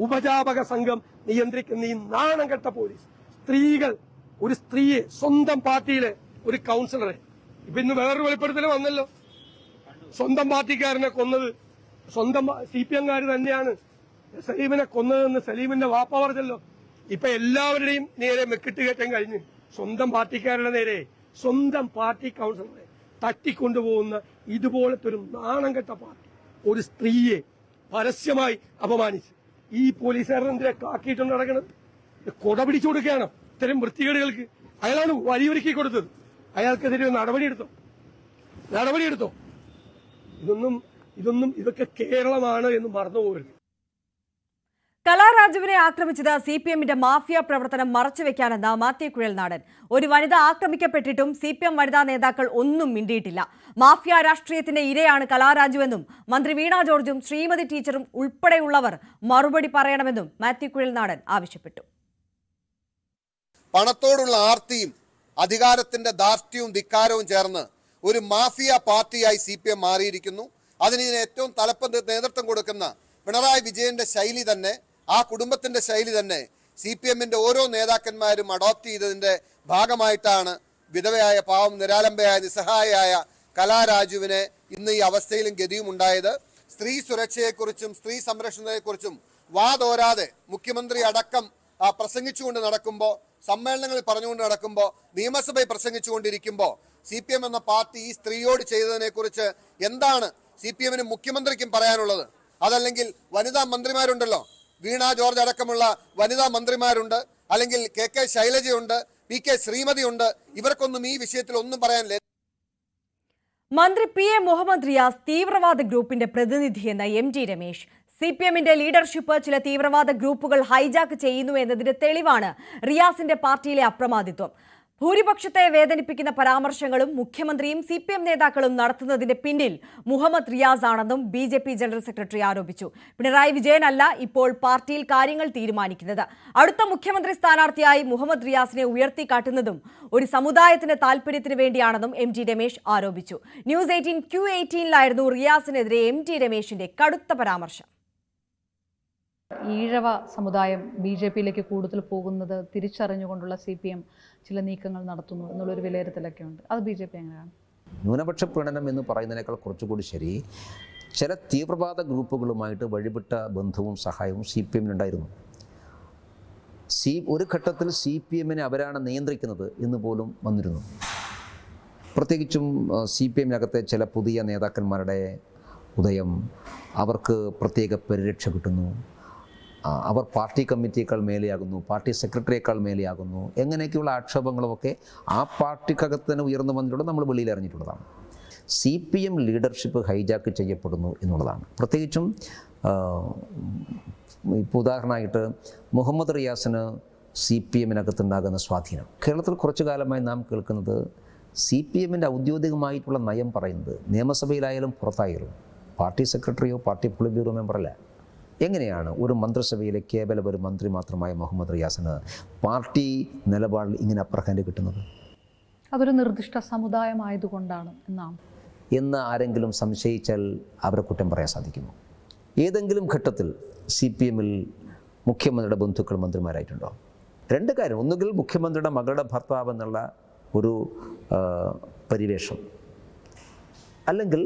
ഉപജാപക സംഘം നിയന്ത്രിക്കുന്ന ഈ നാണം കെട്ട പോലീസ്, സ്ത്രീകൾ, ഒരു സ്ത്രീയെ, സ്വന്തം പാർട്ടിയിലെ ഒരു കൗൺസിലറെ, ഇപ്പൊ ഇന്ന് വേറൊരു വെളിപ്പെടുത്തൽ വന്നല്ലോ, സ്വന്തം പാർട്ടിക്കാരനെ കൊന്നത് സ്വന്തം CPM-കാർ തന്നെയാണ് സലീമിനെ കൊന്നതെന്ന് സലീമിന്റെ വാപ്പ പറഞ്ഞല്ലോ. ഇപ്പൊ എല്ലാവരുടെയും നേരെ മെക്കിട്ട് കയറ്റം കഴിഞ്ഞ് സ്വന്തം പാർട്ടിക്കാരുടെ നേരെ സ്വന്തം പാർട്ടി കൗൺസിലറെ തട്ടിക്കൊണ്ടുപോകുന്ന ഇതുപോലത്തെ ഒരു നാണം കെട്ട പാർട്ടി ഒരു സ്ത്രീയെ പരസ്യമായി അപമാനിച്ച് ഈ പോലീസുകാരനെതിരെ കാക്കിയിട്ടുണ്ട് നടക്കുന്നത്. കൊട പിടിച്ചു കൊടുക്കുകയാണ് ഇത്തരം വൃത്തികേടുകൾക്ക്. അയാളാണ് വഴിയൊരുക്കി കൊടുത്തത്. അയാൾക്കെതിരെ നടപടിയെടുത്തോ? ഇതൊക്കെ കേരളമാണ് എന്ന് മറന്നുപോകരുത്. കലാരാജുവിനെ ആക്രമിച്ചത് CPM-ന്റെ മാഫിയ പ്രവർത്തനം മറച്ചുവെക്കാനെന്ന് മാത്യു കുഴൽനാടൻ. ഒരു വനിത ആക്രമിക്കപ്പെട്ടിട്ടും CPM വനിതാ നേതാക്കൾ ഒന്നും മിണ്ടിയിട്ടില്ല. മാഫിയ രാഷ്ട്രീയത്തിന്റെ ഇരയാണ് കലാരാജുവെന്നും മന്ത്രി വീണ ജോർജും ശ്രീമതി ടീച്ചറും ഉൾപ്പെടെയുള്ളവർ മറുപടി പറയണമെന്നും മാത്യു കുഴൽനാടൻ ആവശ്യപ്പെട്ടു. പണത്തോടുള്ള ആർത്തിയും അധികാരത്തിന്റെ ധാർഷ്ട്യവും ധിക്കാരവും ചേർന്ന് ഒരു മാഫിയ പാർട്ടിയായി CPM മാറിയിരിക്കുന്നു. അതിന് ഏറ്റവും നേതൃത്വം കൊടുക്കുന്ന പിണറായി വിജയന്റെ ശൈലി തന്നെ, ആ കുടുംബത്തിന്റെ ശൈലി തന്നെ CPM-ന്റെ ഓരോ നേതാക്കന്മാരും അഡോപ്റ്റ് ചെയ്തതിന്റെ ഭാഗമായിട്ടാണ് വിധവയായ, പാവം, നിരാലംബയായ, നിസ്സഹായയായ കലാരാജുവിനെ ഇന്ന് ഈ അവസ്ഥയിലും ഗതിയും ഉണ്ടായത്. സ്ത്രീ സുരക്ഷയെക്കുറിച്ചും സ്ത്രീ സംരക്ഷണത്തെക്കുറിച്ചും വാതോരാതെ മുഖ്യമന്ത്രി അടക്കം പ്രസംഗിച്ചുകൊണ്ട് നടക്കുമ്പോൾ, സമ്മേളനങ്ങളിൽ പറഞ്ഞുകൊണ്ട് നടക്കുമ്പോൾ, നിയമസഭയിൽ പ്രസംഗിച്ചുകൊണ്ടിരിക്കുമ്പോൾ CPM എന്ന പാർട്ടി ഈ സ്ത്രീയോട് ചെയ്തതിനെ കുറിച്ച് എന്താണ് CPM-നും മുഖ്യമന്ത്രിക്കും പറയാനുള്ളത്? അതല്ലെങ്കിൽ വനിതാ മന്ത്രിമാരുണ്ടല്ലോ, വീണ ജോർജ് അടക്കമുള്ള വനിതാ മന്ത്രിമാരുണ്ട്, അല്ലെങ്കിൽ KK ശൈലജയുണ്ട്, PK ശ്രീമതിയുണ്ട്. ഇവർക്കൊന്നും ഈ വിഷയത്തിൽ ഒന്നും പറയാനില്ല. മന്ത്രി PA മുഹമ്മദ് റിയാസ് തീവ്രവാദ ഗ്രൂപ്പിന്റെ പ്രതിനിധിയെന്ന് MT രമേശ്. CPM-ന്റെ ലീഡർഷിപ്പ് ചില തീവ്രവാദ ഗ്രൂപ്പുകൾ ഹൈജാക്ക് ചെയ്യുന്നു എന്നതിന്റെ തെളിവാണ് റിയാസിന്റെ പാർട്ടിയിലെ അപ്രമാദിത്വം. ഭൂരിപക്ഷത്തെ വേദനിപ്പിക്കുന്ന പരാമർശങ്ങളും മുഖ്യമന്ത്രിയും CPM നേതാക്കളും നടത്തുന്നതിന്റെ പിന്നിൽ മുഹമ്മദ് റിയാസ് ആണെന്നും BJP ജനറൽ സെക്രട്ടറി ആരോപിച്ചു. പിണറായി വിജയനല്ല ഇപ്പോൾ പാർട്ടിയിൽ കാര്യങ്ങൾ തീരുമാനിക്കുന്നത്. അടുത്ത മുഖ്യമന്ത്രി സ്ഥാനാർത്ഥിയായി മുഹമ്മദ് റിയാസിനെ ഉയർത്തിക്കാട്ടുന്നതും ഒരു സമുദായത്തിന്റെ താൽപര്യത്തിന് വേണ്ടിയാണെന്നും MT രമേശ് ആരോപിച്ചു. ന്യൂസ് 18 Q18-ലായിരുന്നു റിയാസിനെതിരെ MT രമേശിന്റെ കടുത്ത പരാമർശം. ഈഴവ സമുദായം BJP-യിലേക്ക് കൂടുതൽ പോകുന്നത് തിരിച്ചറിഞ്ഞുകൊണ്ടുള്ള CPM ചില നീക്കങ്ങൾ നടത്തുന്നു എന്നുള്ളൊരു വിലയിരുത്തലൊക്കെ ഉണ്ട്. അത് BJP എങ്ങനെയാണ്? ന്യൂനപക്ഷ പ്രീണനം എന്ന് പറയുന്നതിനേക്കാൾ കുറച്ചുകൂടി ശരി, ചില തീവ്രവാദ ഗ്രൂപ്പുകളുമായിട്ട് വഴിവിട്ട ബന്ധവും സഹായവും CPM-നുണ്ടായിരുന്നു. ഒരു ഘട്ടത്തിൽ CPM-നെ അവരാണ് നിയന്ത്രിക്കുന്നത് എന്ന് പോലും വന്നിരുന്നു. പ്രത്യേകിച്ചും CPM-നകത്തെ ചില പുതിയ നേതാക്കന്മാരുടെ ഉദയം, അവർക്ക് പ്രത്യേക പരിരക്ഷ കിട്ടുന്നു, അവർ പാർട്ടി കമ്മിറ്റിയേക്കാൾ മേലെയാകുന്നു, പാർട്ടി സെക്രട്ടറിയേക്കാൾ മേലെയാകുന്നു, എങ്ങനെയൊക്കെയുള്ള ആക്ഷേപങ്ങളുമൊക്കെ ആ പാർട്ടിക്കകത്ത് തന്നെ ഉയർന്നു വന്നിട്ടുള്ള നമ്മൾ വെളിയിൽ അറിഞ്ഞിട്ടുള്ളതാണ്. CPM ലീഡർഷിപ്പ് ഹൈജാക്ക് ചെയ്യപ്പെടുന്നു എന്നുള്ളതാണ്. പ്രത്യേകിച്ചും ഇപ്പോൾ ഉദാഹരണമായിട്ട് മുഹമ്മദ് റിയാസിന് CPM-നകത്തുണ്ടാകുന്ന സ്വാധീനം. കേരളത്തിൽ കുറച്ചു കാലമായി നാം കേൾക്കുന്നത് CPM-ന്റെ ഔദ്യോഗികമായിട്ടുള്ള നയം പറയുന്നത് നിയമസഭയിലായാലും പുറത്തായാലും പാർട്ടി സെക്രട്ടറിയോ പാർട്ടി പൊളിറ്റ് ബ്യൂറോ മെമ്പറല്ല. എങ്ങനെയാണ് ഒരു മന്ത്രിസഭയിലെ കേവലം ഒരു മന്ത്രി മാത്രമായ മുഹമ്മദ് റിയാസിന് പാർട്ടി നിലപാടിൽ ഇങ്ങനെ അപ്പർ ഹാൻഡ് കിട്ടുന്നത്? അതൊരു നിർദ്ദിഷ്ട സമുദായമായതുകൊണ്ടാണ് എന്ന് ആരെങ്കിലും സംശയിച്ചാൽ അവരെ കുറ്റം പറയാൻ സാധിക്കുമോ? ഏതെങ്കിലും ഘട്ടത്തിൽ CPM-ൽ മുഖ്യമന്ത്രിയുടെ ബന്ധുക്കൾ മന്ത്രിമാരായിട്ടുണ്ടോ? രണ്ട് കാര്യം. ഒന്നുകിൽ മുഖ്യമന്ത്രിയുടെ മകളുടെ ഭർത്താവ് എന്നുള്ള ഒരു പരിവേഷം, അല്ലെങ്കിൽ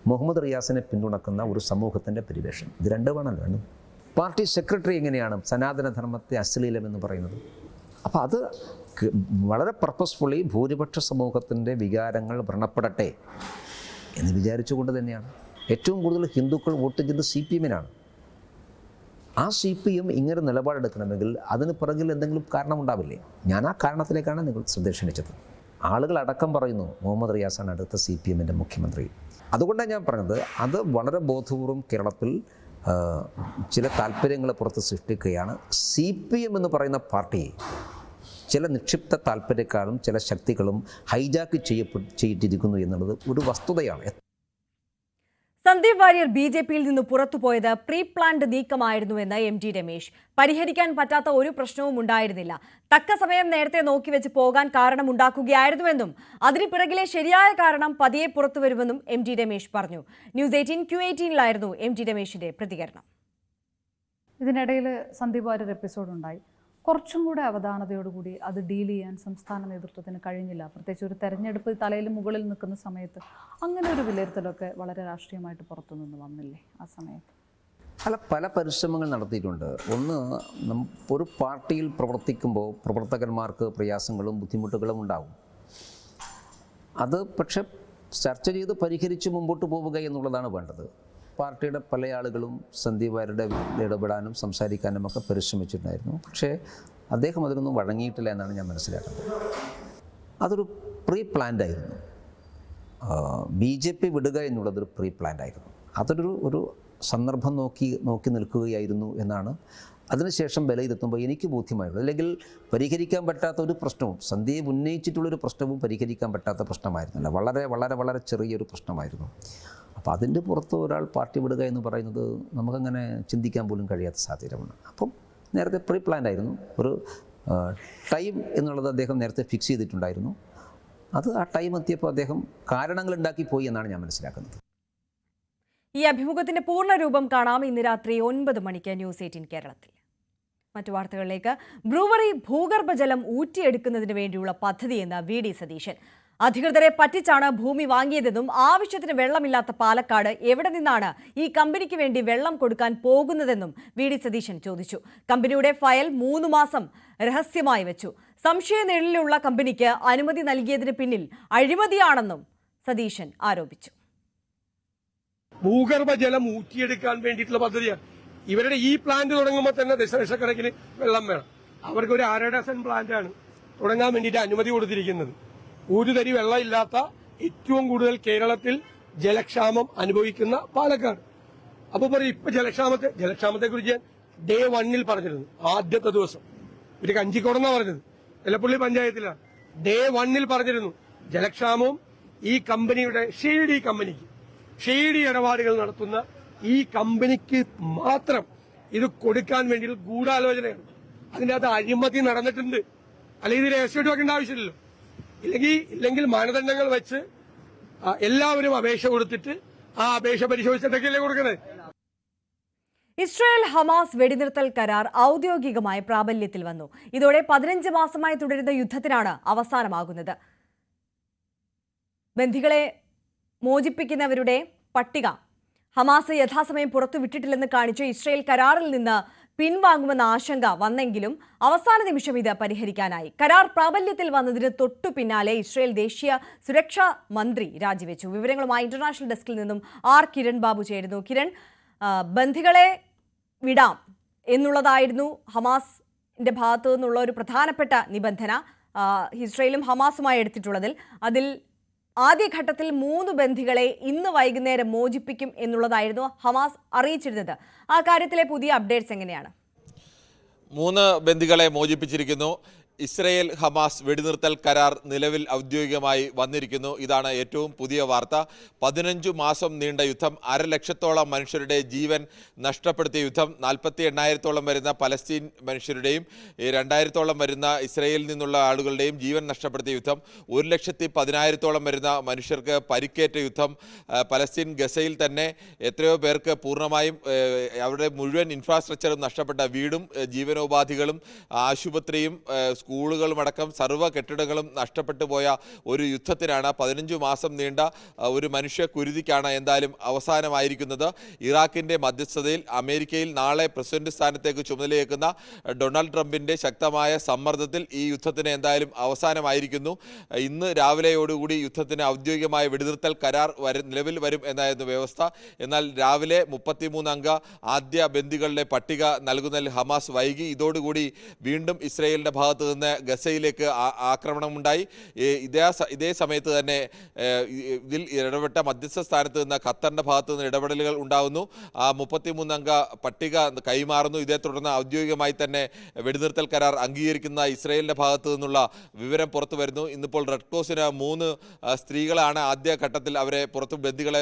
മുഹമ്മദ് റിയാസിനെ പിന്തുണക്കുന്ന ഒരു സമൂഹത്തിൻ്റെ പരിവേഷം. ഇത് രണ്ടുമാണല്ലോ വേണം. പാർട്ടി സെക്രട്ടറി എങ്ങനെയാണ് സനാതനധർമ്മത്തെ അശ്ലീലം എന്ന് പറയുന്നത്? അപ്പോൾ അത് വളരെ പർപ്പസ്ഫുള്ളി ഭൂരിപക്ഷ സമൂഹത്തിൻ്റെ വികാരങ്ങൾ വ്രണപ്പെടട്ടെ എന്ന് വിചാരിച്ചുകൊണ്ട് തന്നെയാണ്. ഏറ്റവും കൂടുതൽ ഹിന്ദുക്കൾ വോട്ട് ചെയ്തത് CPM-നാണ്. ആ CPM ഇങ്ങനെ നിലപാടെടുക്കണമെങ്കിൽ അതിന് പിറകിൽ എന്തെങ്കിലും കാരണമുണ്ടാവില്ലേ? ഞാൻ ആ കാരണത്തിലേക്കാണ് നിങ്ങൾ ശ്രദ്ധ ക്ഷണിച്ചത്. ആളുകൾ അടക്കം പറയുന്നു മുഹമ്മദ് റിയാസാണ് അടുത്ത CPM-ൻ്റെ മുഖ്യമന്ത്രി. അതുകൊണ്ടാണ് ഞാൻ പറഞ്ഞത്, അത് വളരെ ബോധപൂർവം കേരളത്തിൽ ചില താല്പര്യങ്ങളെ പുറത്ത് സൃഷ്ടിക്കുകയാണ്. CPM എന്ന് പറയുന്ന പാർട്ടിയെ ചില നിക്ഷിപ്ത താല്പര്യക്കാരും ചില ശക്തികളും ഹൈജാക്ക് ചെയ്തിരിക്കുന്നു എന്നുള്ളത് ഒരു വസ്തുതയാണ്. സന്ദീപ് വാര്യർ BJP-യിൽ നിന്ന് പുറത്തുപോയത് പ്രീ പ്ലാൻഡ് നീക്കമായിരുന്നുവെന്ന് MT രമേശ്. പരിഹരിക്കാൻ പറ്റാത്ത ഒരു പ്രശ്നവും ഉണ്ടായിരുന്നില്ല. തക്ക സമയം നേരത്തെ നോക്കിവെച്ച് പോകാൻ കാരണമുണ്ടാക്കുകയായിരുന്നുവെന്നും അതിന് പിറകിലെ ശരിയായ കാരണം പതിയെ പുറത്തുവരുമെന്നും MT രമേശ് പറഞ്ഞു. ന്യൂസ് 18 Q18-ലായിരുന്നു MT രമേശിന്റെ പ്രതികരണം. ഇതിനിടയിൽ സന്ദീപ് വാര്യർ എപ്പിസോഡ് ഉണ്ടായി. കുറച്ചും കൂടെ അവധാനതയോടുകൂടി അത് ഡീൽ ചെയ്യാൻ സംസ്ഥാന നേതൃത്വത്തിന് കഴിഞ്ഞില്ല. പ്രത്യേകിച്ച് ഒരു തെരഞ്ഞെടുപ്പ് തലയിൽ മുകളിൽ നിൽക്കുന്ന സമയത്ത് അങ്ങനെ ഒരു വിലയിരുത്തലൊക്കെ വളരെ രാഷ്ട്രീയമായിട്ട് പുറത്തുനിന്ന് വന്നില്ലേ ആ സമയത്ത്? പല പരിശ്രമങ്ങൾ നടത്തിയിട്ടുണ്ട്. ഒന്ന്, ഒരു പാർട്ടിയിൽ പ്രവർത്തിക്കുമ്പോൾ പ്രവർത്തകന്മാർക്ക് പ്രയാസങ്ങളും ബുദ്ധിമുട്ടുകളും ഉണ്ടാവും. അത് പക്ഷെ ചർച്ച ചെയ്ത് പരിഹരിച്ച് മുമ്പോട്ട് പോവുക എന്നുള്ളതാണ് വേണ്ടത്. പാർട്ടിയുടെ പല ആളുകളും സന്ദീപ് വാര്യരുടെ ഇടപെടാനും സംസാരിക്കാനും ഒക്കെ പരിശ്രമിച്ചിട്ടുണ്ടായിരുന്നു. പക്ഷേ അദ്ദേഹം അതിനൊന്നും വഴങ്ങിയിട്ടില്ല എന്നാണ് ഞാൻ മനസ്സിലാക്കുന്നത്. അതൊരു പ്രീ പ്ലാൻഡ് ആയിരുന്നു. BJP വിടുക എന്നുള്ളതൊരു പ്രീ പ്ലാൻഡ് ആയിരുന്നു. അതൊരു സന്ദർഭം നോക്കി നിൽക്കുകയായിരുന്നു എന്നാണ് അതിനുശേഷം വിലയിരുത്തുമ്പോൾ എനിക്ക് ബോധ്യമായുള്ളത്. അല്ലെങ്കിൽ പരിഹരിക്കാൻ പറ്റാത്ത ഒരു പ്രശ്നവും, സന്ദീപ് ഉന്നയിച്ചിട്ടുള്ളൊരു പ്രശ്നവും പരിഹരിക്കാൻ പറ്റാത്ത പ്രശ്നമായിരുന്നില്ല. വളരെ വളരെ വളരെ ചെറിയൊരു പ്രശ്നമായിരുന്നു. അപ്പോൾ അതിൻ്റെ പുറത്ത് ഒരാൾ പാർട്ടി വിടുക എന്ന് പറയുന്നത് നമുക്കങ്ങനെ ചിന്തിക്കാൻ പോലും കഴിയാത്ത സാഹചര്യമാണ്. അപ്പം നേരത്തെ പ്രീ പ്ലാൻഡ് ആയിരുന്നു. ഒരു ടൈം എന്നുള്ളത് അദ്ദേഹം നേരത്തെ ഫിക്സ് ചെയ്തിട്ടുണ്ടായിരുന്നു. അത് ആ ടൈം എത്തിയപ്പോൾ അദ്ദേഹം കാരണങ്ങൾ ഉണ്ടാക്കി പോയി എന്നാണ് ഞാൻ മനസ്സിലാക്കുന്നത്. ഈ അഭിമുഖത്തിന്റെ പൂർണ്ണരൂപം കാണാം ഇന്ന് രാത്രി 9 മണിക്ക് ന്യൂസ് 18 കേരളത്തിൽ. മറ്റു വാർത്തകളിലേക്ക്. ബ്രൂവറി ഭൂഗർഭജലം ഊറ്റിയെടുക്കുന്നതിന് വേണ്ടിയുള്ള പദ്ധതിയെന്ന് VD സതീശൻ. അധികൃതരെ പറ്റിച്ചാണ് ഭൂമി വാങ്ങിയതെന്നും ആവശ്യത്തിന് വെള്ളമില്ലാത്ത പാലക്കാട് എവിടെ നിന്നാണ് ഈ കമ്പനിക്ക് വേണ്ടി വെള്ളം കൊടുക്കാൻ പോകുന്നതെന്നും VD സതീശൻ ചോദിച്ചു. കമ്പനിയുടെ ഫയൽ 3 മാസം രഹസ്യമായി വെച്ചു. സംശയനിഴലിലുള്ള കമ്പനിക്ക് അനുമതി നൽകിയതിന് പിന്നിൽ അഴിമതിയാണെന്നും സതീശൻ ആരോപിച്ചു. ഭൂഗർഭജലം ഊറ്റിയെടുക്കാൻ വേണ്ടിയിട്ടുള്ള പദ്ധതിയാണ്. ഇവരുടെ ഈ പ്ലാന്റ് തുടങ്ങുമ്പോൾ തന്നെ ദശലക്ഷക്കണക്കിന് വെള്ളം വേണം. അവർക്ക് ഒരു 1.5 ഡസൻ പ്ലാന്റാണ് തുടങ്ങാൻ വേണ്ടിയിട്ട് അനുമതി കൊടുത്തിരിക്കുന്നത്. ഒരു തരി വെള്ളമില്ലാത്ത ഏറ്റവും കൂടുതൽ കേരളത്തിൽ ജലക്ഷാമം അനുഭവിക്കുന്ന പാലക്കാട്. അപ്പൊ പറയും ഇപ്പൊ ജലക്ഷാമത്തെ കുറിച്ച് ഞാൻ ഡേ 1 പറഞ്ഞിരുന്നു. ആദ്യത്തെ ദിവസം ഒരു കഞ്ചിക്കോടെന്നാ പറഞ്ഞത്, എലപ്പുള്ളി പഞ്ചായത്തിലാണ്. ഡേ 1 പറഞ്ഞിരുന്നു ജലക്ഷാമവും ഈ കമ്പനിയുടെ ഷെയ്ഡി ഇടപാടുകൾ നടത്തുന്ന ഈ കമ്പനിക്ക് മാത്രം ഇത് കൊടുക്കാൻ വേണ്ടി ഗൂഢാലോചനയാണ്. അതിന്റെ അകത്ത് അഴിമതി നടന്നിട്ടുണ്ട്. അല്ലെങ്കിൽ ഇത് രഹസ്യമായിട്ട് വെക്കേണ്ട ആവശ്യമില്ലല്ലോ. ഇല്ലെങ്കിൽ മാനദണ്ഡങ്ങൾ വെച്ച് എല്ലാവരും അപേക്ഷ കൊടുത്തിട്ട് ആ അപേക്ഷ പരിശോധിച്ചിട്ടൊക്കെയല്ലേ കൊടുക്കുന്നത്. ഇസ്രായേൽ ഹമാസ് വെടിനിർത്തൽ കരാർ ഔദ്യോഗികമായി പ്രാബല്യത്തിൽ വന്നു. ഇതോടെ 15 മാസമായി തുടരുന്ന യുദ്ധത്തിനാണ് അവസാനമാകുന്നത്. ബന്ദികളെ മോചിപ്പിക്കുന്നവരുടെ പട്ടിക ഹമാസ് യഥാസമയം പുറത്തുവിട്ടിട്ടില്ലെന്ന് കാണിച്ച് ഇസ്രായേൽ കരാറിൽ നിന്ന് പിൻവാങ്ങുമെന്ന ആശങ്ക വന്നെങ്കിലും അവസാന നിമിഷം ഇത് പരിഹരിക്കാനായി. കരാർ പ്രാബല്യത്തിൽ വന്നതിന് തൊട്ടു പിന്നാലെ ഇസ്രായേൽ ദേശീയ സുരക്ഷാ മന്ത്രി രാജിവെച്ചു. വിവരങ്ങളുമായി ഇന്റർനാഷണൽ ഡെസ്കിൽ നിന്നും കിരൺ ബാബു ചേരുന്നു. കിരൺ, ബന്ദികളെ വിടാം എന്നുള്ളതായിരുന്നു ഹമാസിന്റെ ഭാഗത്തു നിന്നുള്ള ഒരു പ്രധാനപ്പെട്ട നിബന്ധന ഇസ്രായേലും ഹമാസുമായി എടുത്തിട്ടുള്ളതിൽ. അതിൽ ആദ്യഘട്ടത്തിൽ 3 ബന്ദികളെ ഇന്ന് വൈകുന്നേരം മോചിപ്പിക്കും എന്നുള്ളതായിരുന്നു ഹമാസ് അറിയിച്ചിരുന്നത്. ആ കാര്യത്തിലെ പുതിയ അപ്ഡേറ്റ്സ് എങ്ങനെയാണ്? 3 ബന്ദികളെ മോചിപ്പിച്ചിരിക്കുന്നു. ഇസ്രയേൽ ഹമാസ് വെടിനിർത്തൽ കരാർ നിലവിൽ ഔദ്യോഗികമായി വന്നിരിക്കുന്നു. ഇതാണ് ഏറ്റവും പുതിയ വാർത്ത. 15 മാസം നീണ്ട യുദ്ധം, 1.5 ലക്ഷത്തോളം മനുഷ്യരുടെ ജീവൻ നഷ്ടപ്പെടുത്തിയ യുദ്ധം, 48,000-ഓളം വരുന്ന പലസ്തീൻ മനുഷ്യരുടെയും 2,000-ഓളം വരുന്ന ഇസ്രയേലിൽ നിന്നുള്ള ആളുകളുടെയും ജീവൻ നഷ്ടപ്പെടുത്തിയ യുദ്ധം, 1,10,000-ഓളം വരുന്ന മനുഷ്യർക്ക് പരിക്കേറ്റ യുദ്ധം, പലസ്തീൻ ഗസയിൽ തന്നെ എത്രയോ പേർക്ക് പൂർണ്ണമായും അവരുടെ മുഴുവൻ ഇൻഫ്രാസ്ട്രക്ചറും നഷ്ടപ്പെട്ട വീടും ജീവനോപാധികളും ആശുപത്രിയും സ്കൂളുകളുമടക്കം സർവ്വ കെട്ടിടങ്ങളും നഷ്ടപ്പെട്ടു പോയ ഒരു യുദ്ധത്തിനാണ് 15 മാസം നീണ്ട ഒരു മനുഷ്യ കുരുതിക്കാണ് എന്തായാലും അവസാനമായിരിക്കുന്നത്. ഇറാഖിൻ്റെ മധ്യസ്ഥതയിൽ അമേരിക്കയിൽ നാളെ പ്രസിഡന്റ് സ്ഥാനത്തേക്ക് ചുമതലയേക്കുന്ന ഡൊണാൾഡ് ട്രംപിൻ്റെ ശക്തമായ സമ്മർദ്ദത്തിൽ ഈ യുദ്ധത്തിന് എന്തായാലും അവസാനമായിരിക്കുന്നു. ഇന്ന് രാവിലെയോടുകൂടി യുദ്ധത്തിന് ഔദ്യോഗികമായ വെടിനിർത്തൽ കരാർ നിലവിൽ വരും എന്നായിരുന്നു വ്യവസ്ഥ. എന്നാൽ രാവിലെ 33 അംഗ ആദ്യ ബന്ദികളുടെ പട്ടിക നൽകുന്നതിൽ ഹമാസ് വൈകി. ഇതോടുകൂടി വീണ്ടും ഇസ്രയേലിൻ്റെ ഭാഗത്ത് നിന്ന് ഗസയിലേക്ക് ആക്രമണമുണ്ടായി. ഇതേ സമയത്ത് തന്നെ ഇതിൽ ഇടപെട്ട മധ്യസ്ഥ സ്ഥാനത്ത് നിന്ന് ഖത്തറിൻ്റെ ഭാഗത്തു നിന്ന് ഇടപെടലുകൾ ഉണ്ടാകുന്നു. ആ 33 അംഗ പട്ടിക കൈമാറുന്നു. ഇതേ തുടർന്ന് ഔദ്യോഗികമായി തന്നെ വെടിനിർത്തൽ കരാർ അംഗീകരിക്കുന്ന ഇസ്രയേലിൻ്റെ ഭാഗത്തു നിന്നുള്ള വിവരം പുറത്തു വരുന്നു. ഇന്നിപ്പോൾ റെഡ് ക്രോസിന് 3 സ്ത്രീകളാണ് ആദ്യ ഘട്ടത്തിൽ അവരെ ബന്ദികളെ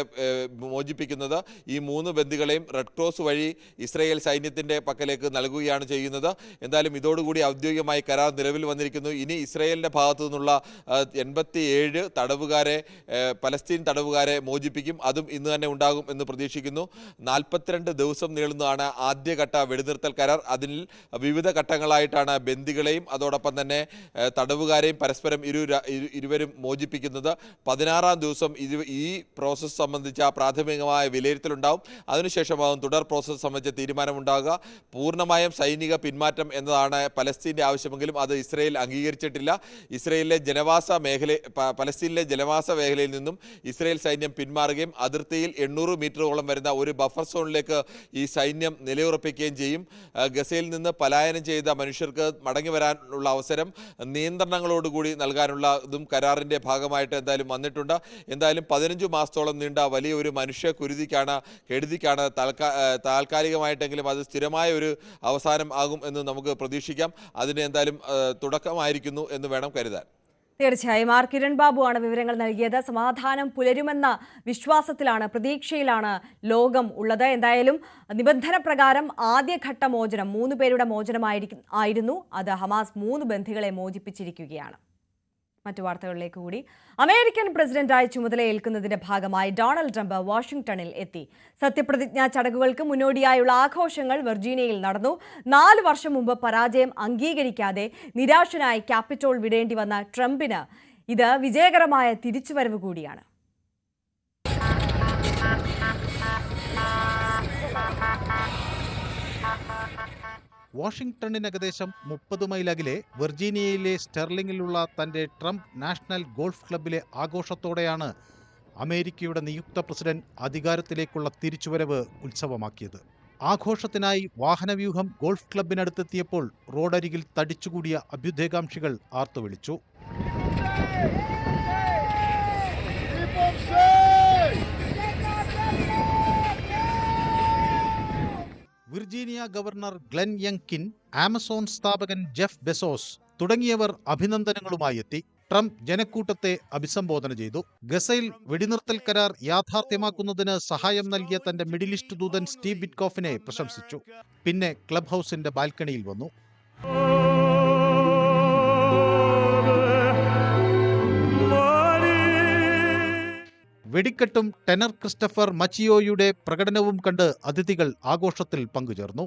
മോചിപ്പിക്കുന്നത്. ഈ 3 ബന്ദികളെയും റെഡ് ക്രോസ് വഴി ഇസ്രയേൽ സൈന്യത്തിൻ്റെ പക്കലേക്ക് നൽകുകയാണ് ചെയ്യുന്നത്. എന്തായാലും ഇതോടുകൂടി ഔദ്യോഗികമായി കരാർ നിലവിൽ വന്നിരിക്കുന്നു. ഇനി ഇസ്രയേലിൻ്റെ ഭാഗത്തു നിന്നുള്ള 87 തടവുകാരെ പലസ്തീൻ തടവുകാരെ മോചിപ്പിക്കും. അതും ഇന്ന് തന്നെ ഉണ്ടാകും എന്ന് പ്രതീക്ഷിക്കുന്നു. 42 ദിവസം നീളുന്നതാണ് ആദ്യഘട്ട വെടിനിർത്തൽ കരാർ. അതിൽ വിവിധ ഘട്ടങ്ങളായിട്ടാണ് ബന്ദികളെയും അതോടൊപ്പം തന്നെ തടവുകാരെയും പരസ്പരം ഇരുവരും മോചിപ്പിക്കുന്നത്. 16-ാം ദിവസം ഈ പ്രോസസ്സ് സംബന്ധിച്ച പ്രാഥമികമായ വിലയിരുത്തലുണ്ടാവും. അതിനുശേഷമാകും തുടർ പ്രോസസ്സ് സംബന്ധിച്ച തീരുമാനമുണ്ടാകുക. പൂർണ്ണമായും സൈനിക പിന്മാറ്റം എന്നതാണ് പലസ്തീൻ്റെ ആവശ്യമെങ്കിലും അത് ഇസ്രയേൽ അംഗീകരിച്ചിട്ടില്ല. പലസ്തീനിലെ ജനവാസ മേഖലയിൽ നിന്നും ഇസ്രയേൽ സൈന്യം പിന്മാറുകയും അതിർത്തിയിൽ 800 മീറ്ററോളം വരുന്ന ഒരു ബഫർ സോണിലേക്ക് ഈ സൈന്യം നിലയുറപ്പിക്കുകയും ചെയ്യും. ഗസയിൽ നിന്ന് പലായനം ചെയ്ത മനുഷ്യർക്ക് മടങ്ങി വരാനുള്ള അവസരം നിയന്ത്രണങ്ങളോടുകൂടി നൽകാനുള്ള ഇതും കരാറിൻ്റെ ഭാഗമായിട്ട് എന്തായാലും വന്നിട്ടുണ്ട്. എന്തായാലും 15 മാസത്തോളം നീണ്ട വലിയൊരു മനുഷ്യ കെടുതിക്കാണ് താൽക്കാലികമായിട്ടെങ്കിലും അത് സ്ഥിരമായ ഒരു അവസാനം ആകും എന്ന് നമുക്ക് പ്രതീക്ഷിക്കാം. അതിന് എന്തായാലും തുടക്കമായിരിക്കുന്നു എന്ന് വേണം കരുതാൻ. തീർച്ചയായും ആർ കിരൺ ബാബുവാണ് വിവരങ്ങൾ നൽകിയത്. സമാധാനം പുലരുമെന്ന വിശ്വാസത്തിലാണ്, പ്രതീക്ഷയിലാണ് ലോകം ഉള്ളത്. എന്തായാലും നിബന്ധന പ്രകാരം ആദ്യഘട്ട മോചനം 3 പേരുടെ മോചനമായിരുന്നു. അത് ഹമാസ് 3 ബന്ധികളെ മോചിപ്പിച്ചിരിക്കുകയാണ്. മറ്റു വാർത്തകളിലേക്ക് കൂടി. അമേരിക്കൻ പ്രസിഡന്റായി ചുമതലയേൽക്കുന്നതിന്റെ ഭാഗമായി ഡൊണാൾഡ് ട്രംപ് വാഷിംഗ്ടണിൽ എത്തി. സത്യപ്രതിജ്ഞാ ചടങ്ങുകൾക്ക് മുന്നോടിയായുള്ള ആഘോഷങ്ങൾ വെർജീനിയയിൽ നടന്നു. 4 വർഷം മുമ്പ് പരാജയം അംഗീകരിക്കാതെ നിരാശനായി ക്യാപിറ്റോൾ വിടേണ്ടി വന്ന ട്രംപിന് ഇത് വിജയകരമായ തിരിച്ചുവരവ് കൂടിയാണ്. വാഷിംഗ്ടണിന് ഏകദേശം 30 മൈൽ അകലെ വെർജീനിയയിലെ സ്റ്റെർലിംഗിലുള്ള തന്റെ ട്രംപ് നാഷണൽ ഗോൾഫ് ക്ലബിലെ ആഘോഷത്തോടെയാണ് അമേരിക്കയുടെ നിയുക്ത പ്രസിഡന്റ് അധികാരത്തിലേക്കുള്ള തിരിച്ചുവരവ് ഉത്സവമാക്കിയത്. ആഘോഷത്തിനായി വാഹനവ്യൂഹം ഗോൾഫ് ക്ലബിനടുത്തെത്തിയപ്പോൾ റോഡരികിൽ തടിച്ചുകൂടിയ അഭ്യുദയകാംക്ഷികൾ ആർത്തുവിളിച്ചു. വിർജീനിയ ഗവർണർ ഗ്ലെൻ യങ്കിൻ, ആമസോൺ സ്ഥാപകൻ ജെഫ് ബെസോസ് തുടങ്ങിയവർ അഭിനന്ദനങ്ങളുമായി എത്തി. ട്രംപ് ജനക്കൂട്ടത്തെ അഭിസംബോധന ചെയ്തു. ഗസയിൽ വെടിനിർത്തൽ കരാർ യാഥാർത്ഥ്യമാക്കുന്നതിന് സഹായം നൽകിയ തന്റെ മിഡിൽ ഈസ്റ്റ് ദൂതൻ സ്റ്റീവ് വിറ്റ്കോഫിനെ പ്രശംസിച്ചു. പിന്നെ ക്ലബ് ഹൗസിന്റെ ബാൽക്കണിയിൽ വന്നു. വെടിക്കെട്ടും ടെനർ ക്രിസ്റ്റഫർ മച്ചിയോയുടെ പ്രകടനവും കണ്ട് അതിഥികൾ ആഘോഷത്തിൽ പങ്കുചേർന്നു.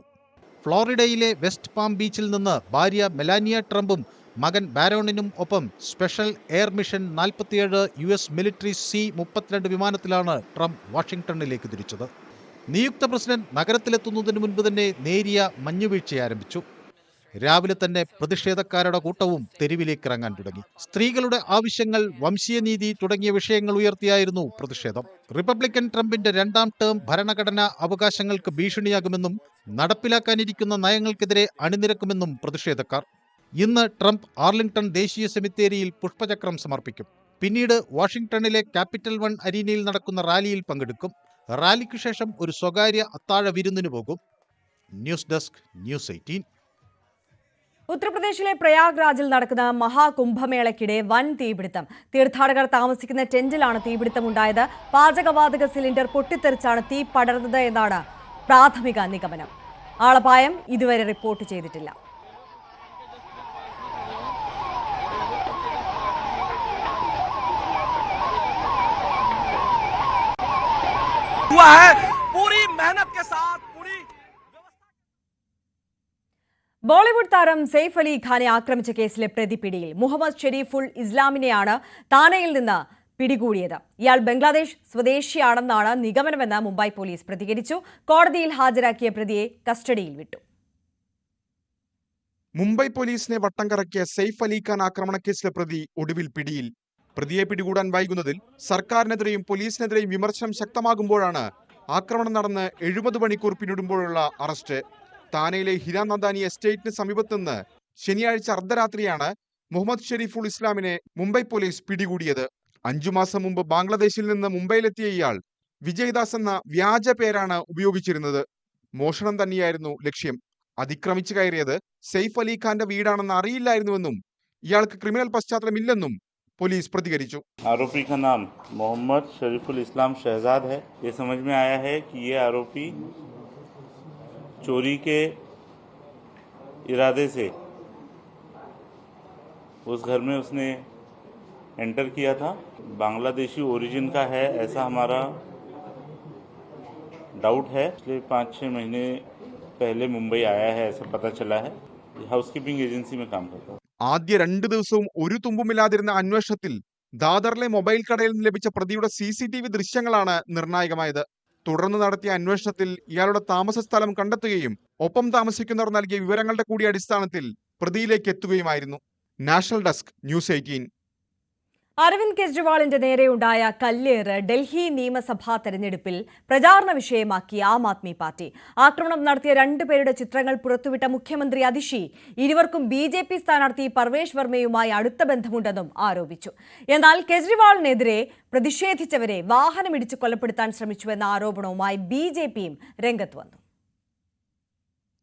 ഫ്ലോറിഡയിലെ വെസ്റ്റ് പാം ബീച്ചിൽ നിന്ന് ഭാര്യ മെലാനിയ ട്രംപും മകൻ ബാരോണിനും ഒപ്പം special air mission 47 US military C-32 വിമാനത്തിലാണ് ട്രംപ് വാഷിംഗ്ടണിലേക്ക് തിരിച്ചത്. നിയുക്ത പ്രസിഡന്റ് നഗരത്തിലെത്തുന്നതിന് മുൻപ് തന്നെ നേരിയ മഞ്ഞുവീഴ്ച ആരംഭിച്ചു. രാവിലെ തന്നെ പ്രതിഷേധക്കാരുടെ കൂട്ടവും തെരുവിലേക്ക് ഇറങ്ങാൻ തുടങ്ങി. സ്ത്രീകളുടെ ആവശ്യങ്ങൾ, വംശീയനീതി തുടങ്ങിയ വിഷയങ്ങൾ ഉയർത്തിയായിരുന്നു പ്രതിഷേധം. റിപ്പബ്ലിക്കൻ ട്രംപിന്റെ 2ാം ടേം ഭരണഘടനാ അവകാശങ്ങൾക്ക് ഭീഷണിയാകുമെന്നും നടപ്പിലാക്കാനിരിക്കുന്ന നയങ്ങൾക്കെതിരെ അണിനിരക്കുമെന്നും പ്രതിഷേധക്കാർ. ഇന്ന് ട്രംപ് ആർലിംഗ്ടൺ ദേശീയ സെമിത്തേരിയിൽ പുഷ്പചക്രം സമർപ്പിക്കും. പിന്നീട് വാഷിംഗ്ടണിലെ ക്യാപിറ്റൽ 1 അരീനയിൽ നടക്കുന്ന റാലിയിൽ പങ്കെടുക്കും. റാലിക്ക് ശേഷം ഒരു സ്വകാര്യ അത്താഴ വിരുന്നിന് പോകും. News desk, news 18. ഉത്തർപ്രദേശിലെ പ്രയാഗ്രാജിൽ നടക്കുന്ന മഹാകുംഭമേളയ്ക്കിടെ വൻ തീപിടുത്തം. തീർത്ഥാടകർ താമസിക്കുന്ന ടെന്റിലാണ് തീപിടുത്തമുണ്ടായത്. പാചകവാതക സിലിണ്ടർ പൊട്ടിത്തെറിച്ചാണ് തീ പടർന്നത് എന്നാണ് പ്രാഥമിക നിഗമനം. ആളപായം ഇതുവരെ റിപ്പോർട്ട് ചെയ്തിട്ടില്ല. पूरी मेहनत के साथ पूरी बॉलीवुड ബോളിവുഡ് താരം സെയ്ഫ് അലി ഖാനെ ആക്രമിച്ച കേസിലെ പ്രതി പിടിയിൽ. മുഹമ്മദ് ഷെരീഫുൾ ഇസ്ലാമിനെയാണ് താനെയിൽ നിന്ന് പിടികൂടിയത്. ഇയാൾ ബംഗ്ലാദേശ് സ്വദേശിയാണെന്നാണ് നിഗമനമെന്ന് മുംബൈ പോലീസ് പ്രതികരിച്ചു. കോടതിയിൽ ഹാജരാക്കിയ പ്രതിയെ കസ്റ്റഡിയിൽ വിട്ടു. മുംബൈ പോലീസിനെ വട്ടം കറക്കിയ സെയ്ഫ് അലി ഖാൻ ആക്രമണക്കേസിലെ പ്രതി ഒടുവിൽ പിടിയിൽ. പ്രതിയെ പിടികൂടാൻ വൈകുന്നതിൽ സർക്കാരിനെതിരെയും പോലീസിനെതിരെയും വിമർശനം ശക്തമാകുമ്പോഴാണ് ആക്രമണം നടന്ന് 70 മണിക്കൂർ പിന്നിടുമ്പോഴുള്ള അറസ്റ്റ്. താനെയിലെ ഹിരാനന്ദാനി എസ്റ്റേറ്റിന് സമീപത്ത് നിന്ന് ശനിയാഴ്ച അർദ്ധരാത്രിയാണ് മുഹമ്മദ് ഷെരീഫുൾ ഇസ്ലാമിനെ മുംബൈ പോലീസ് പിടികൂടിയത്. 5 മാസം മുമ്പ് ബംഗ്ലാദേശിൽ നിന്ന് മുംബൈയിലെത്തിയ ഇയാൾ വിജയ്ദാസ് എന്ന വ്യാജ പേരാണ് ഉപയോഗിച്ചിരുന്നത്. മോഷണം തന്നെയായിരുന്നു ലക്ഷ്യം. അതിക്രമിച്ചു കയറിയത് സെയ്ഫ് അലി ഖാന്റെ വീടാണെന്ന് അറിയില്ലായിരുന്നുവെന്നും ഇയാൾക്ക് ക്രിമിനൽ പശ്ചാത്തലമില്ലെന്നും പോലീസ് പ്രതികരിച്ചു. आरोपी का नाम मोहम्मद शरीफुल इस्लाम शहजाद है। ये समझ में आया है कि ये आरोपी चोरी के इरादे से उस घर में उसने एंटर किया था। बांग्लादेशी ओरिजिन का है ऐसा हमारा डाउट है। पिछले 5-6 महीने पहले मुंबई आया है ऐसा पता चला है। हाउसकीपिंग एजेंसी में काम करता है। ആദ്യ 2 ദിവസവും ഒരു തുമ്പുമില്ലാതിരുന്ന അന്വേഷണത്തിൽ ദാദറിലെ മൊബൈൽ കടയിൽ നിന്ന് ലഭിച്ച പ്രതിയുടെ CCTV ദൃശ്യങ്ങളാണ് നിർണായകമായത്. തുടർന്ന് നടത്തിയ അന്വേഷണത്തിൽ ഇയാളുടെ താമസ സ്ഥലം കണ്ടെത്തുകയും ഒപ്പം താമസിക്കുന്നവർ നൽകിയ വിവരങ്ങളുടെ കൂടി അടിസ്ഥാനത്തിൽ പ്രതിയിലേക്ക് എത്തുകയുമായിരുന്നു. National desk, news 18. അരവിന്ദ് കെജ്രിവാളിന്റെ നേരെയുണ്ടായ കല്ലേറ് ഡൽഹി നിയമസഭാ തെരഞ്ഞെടുപ്പിൽ പ്രചാരണ വിഷയമാക്കി ആം ആദ്മി പാർട്ടി. ആക്രമണം നടത്തിയ 2 പേരുടെ ചിത്രങ്ങൾ പുറത്തുവിട്ട മുഖ്യമന്ത്രി അതിഷി ഇരുവർക്കും BJP സ്ഥാനാർത്ഥി പർവേഷ് വർമ്മയുമായി അടുത്ത ബന്ധമുണ്ടെന്നും ആരോപിച്ചു. എന്നാൽ കെജ്രിവാളിനെതിരെ പ്രതിഷേധിച്ചവരെ വാഹനമിടിച്ച് കൊലപ്പെടുത്താൻ ശ്രമിച്ചുവെന്ന ആരോപണവുമായി BJPയും രംഗത്ത് വന്നു.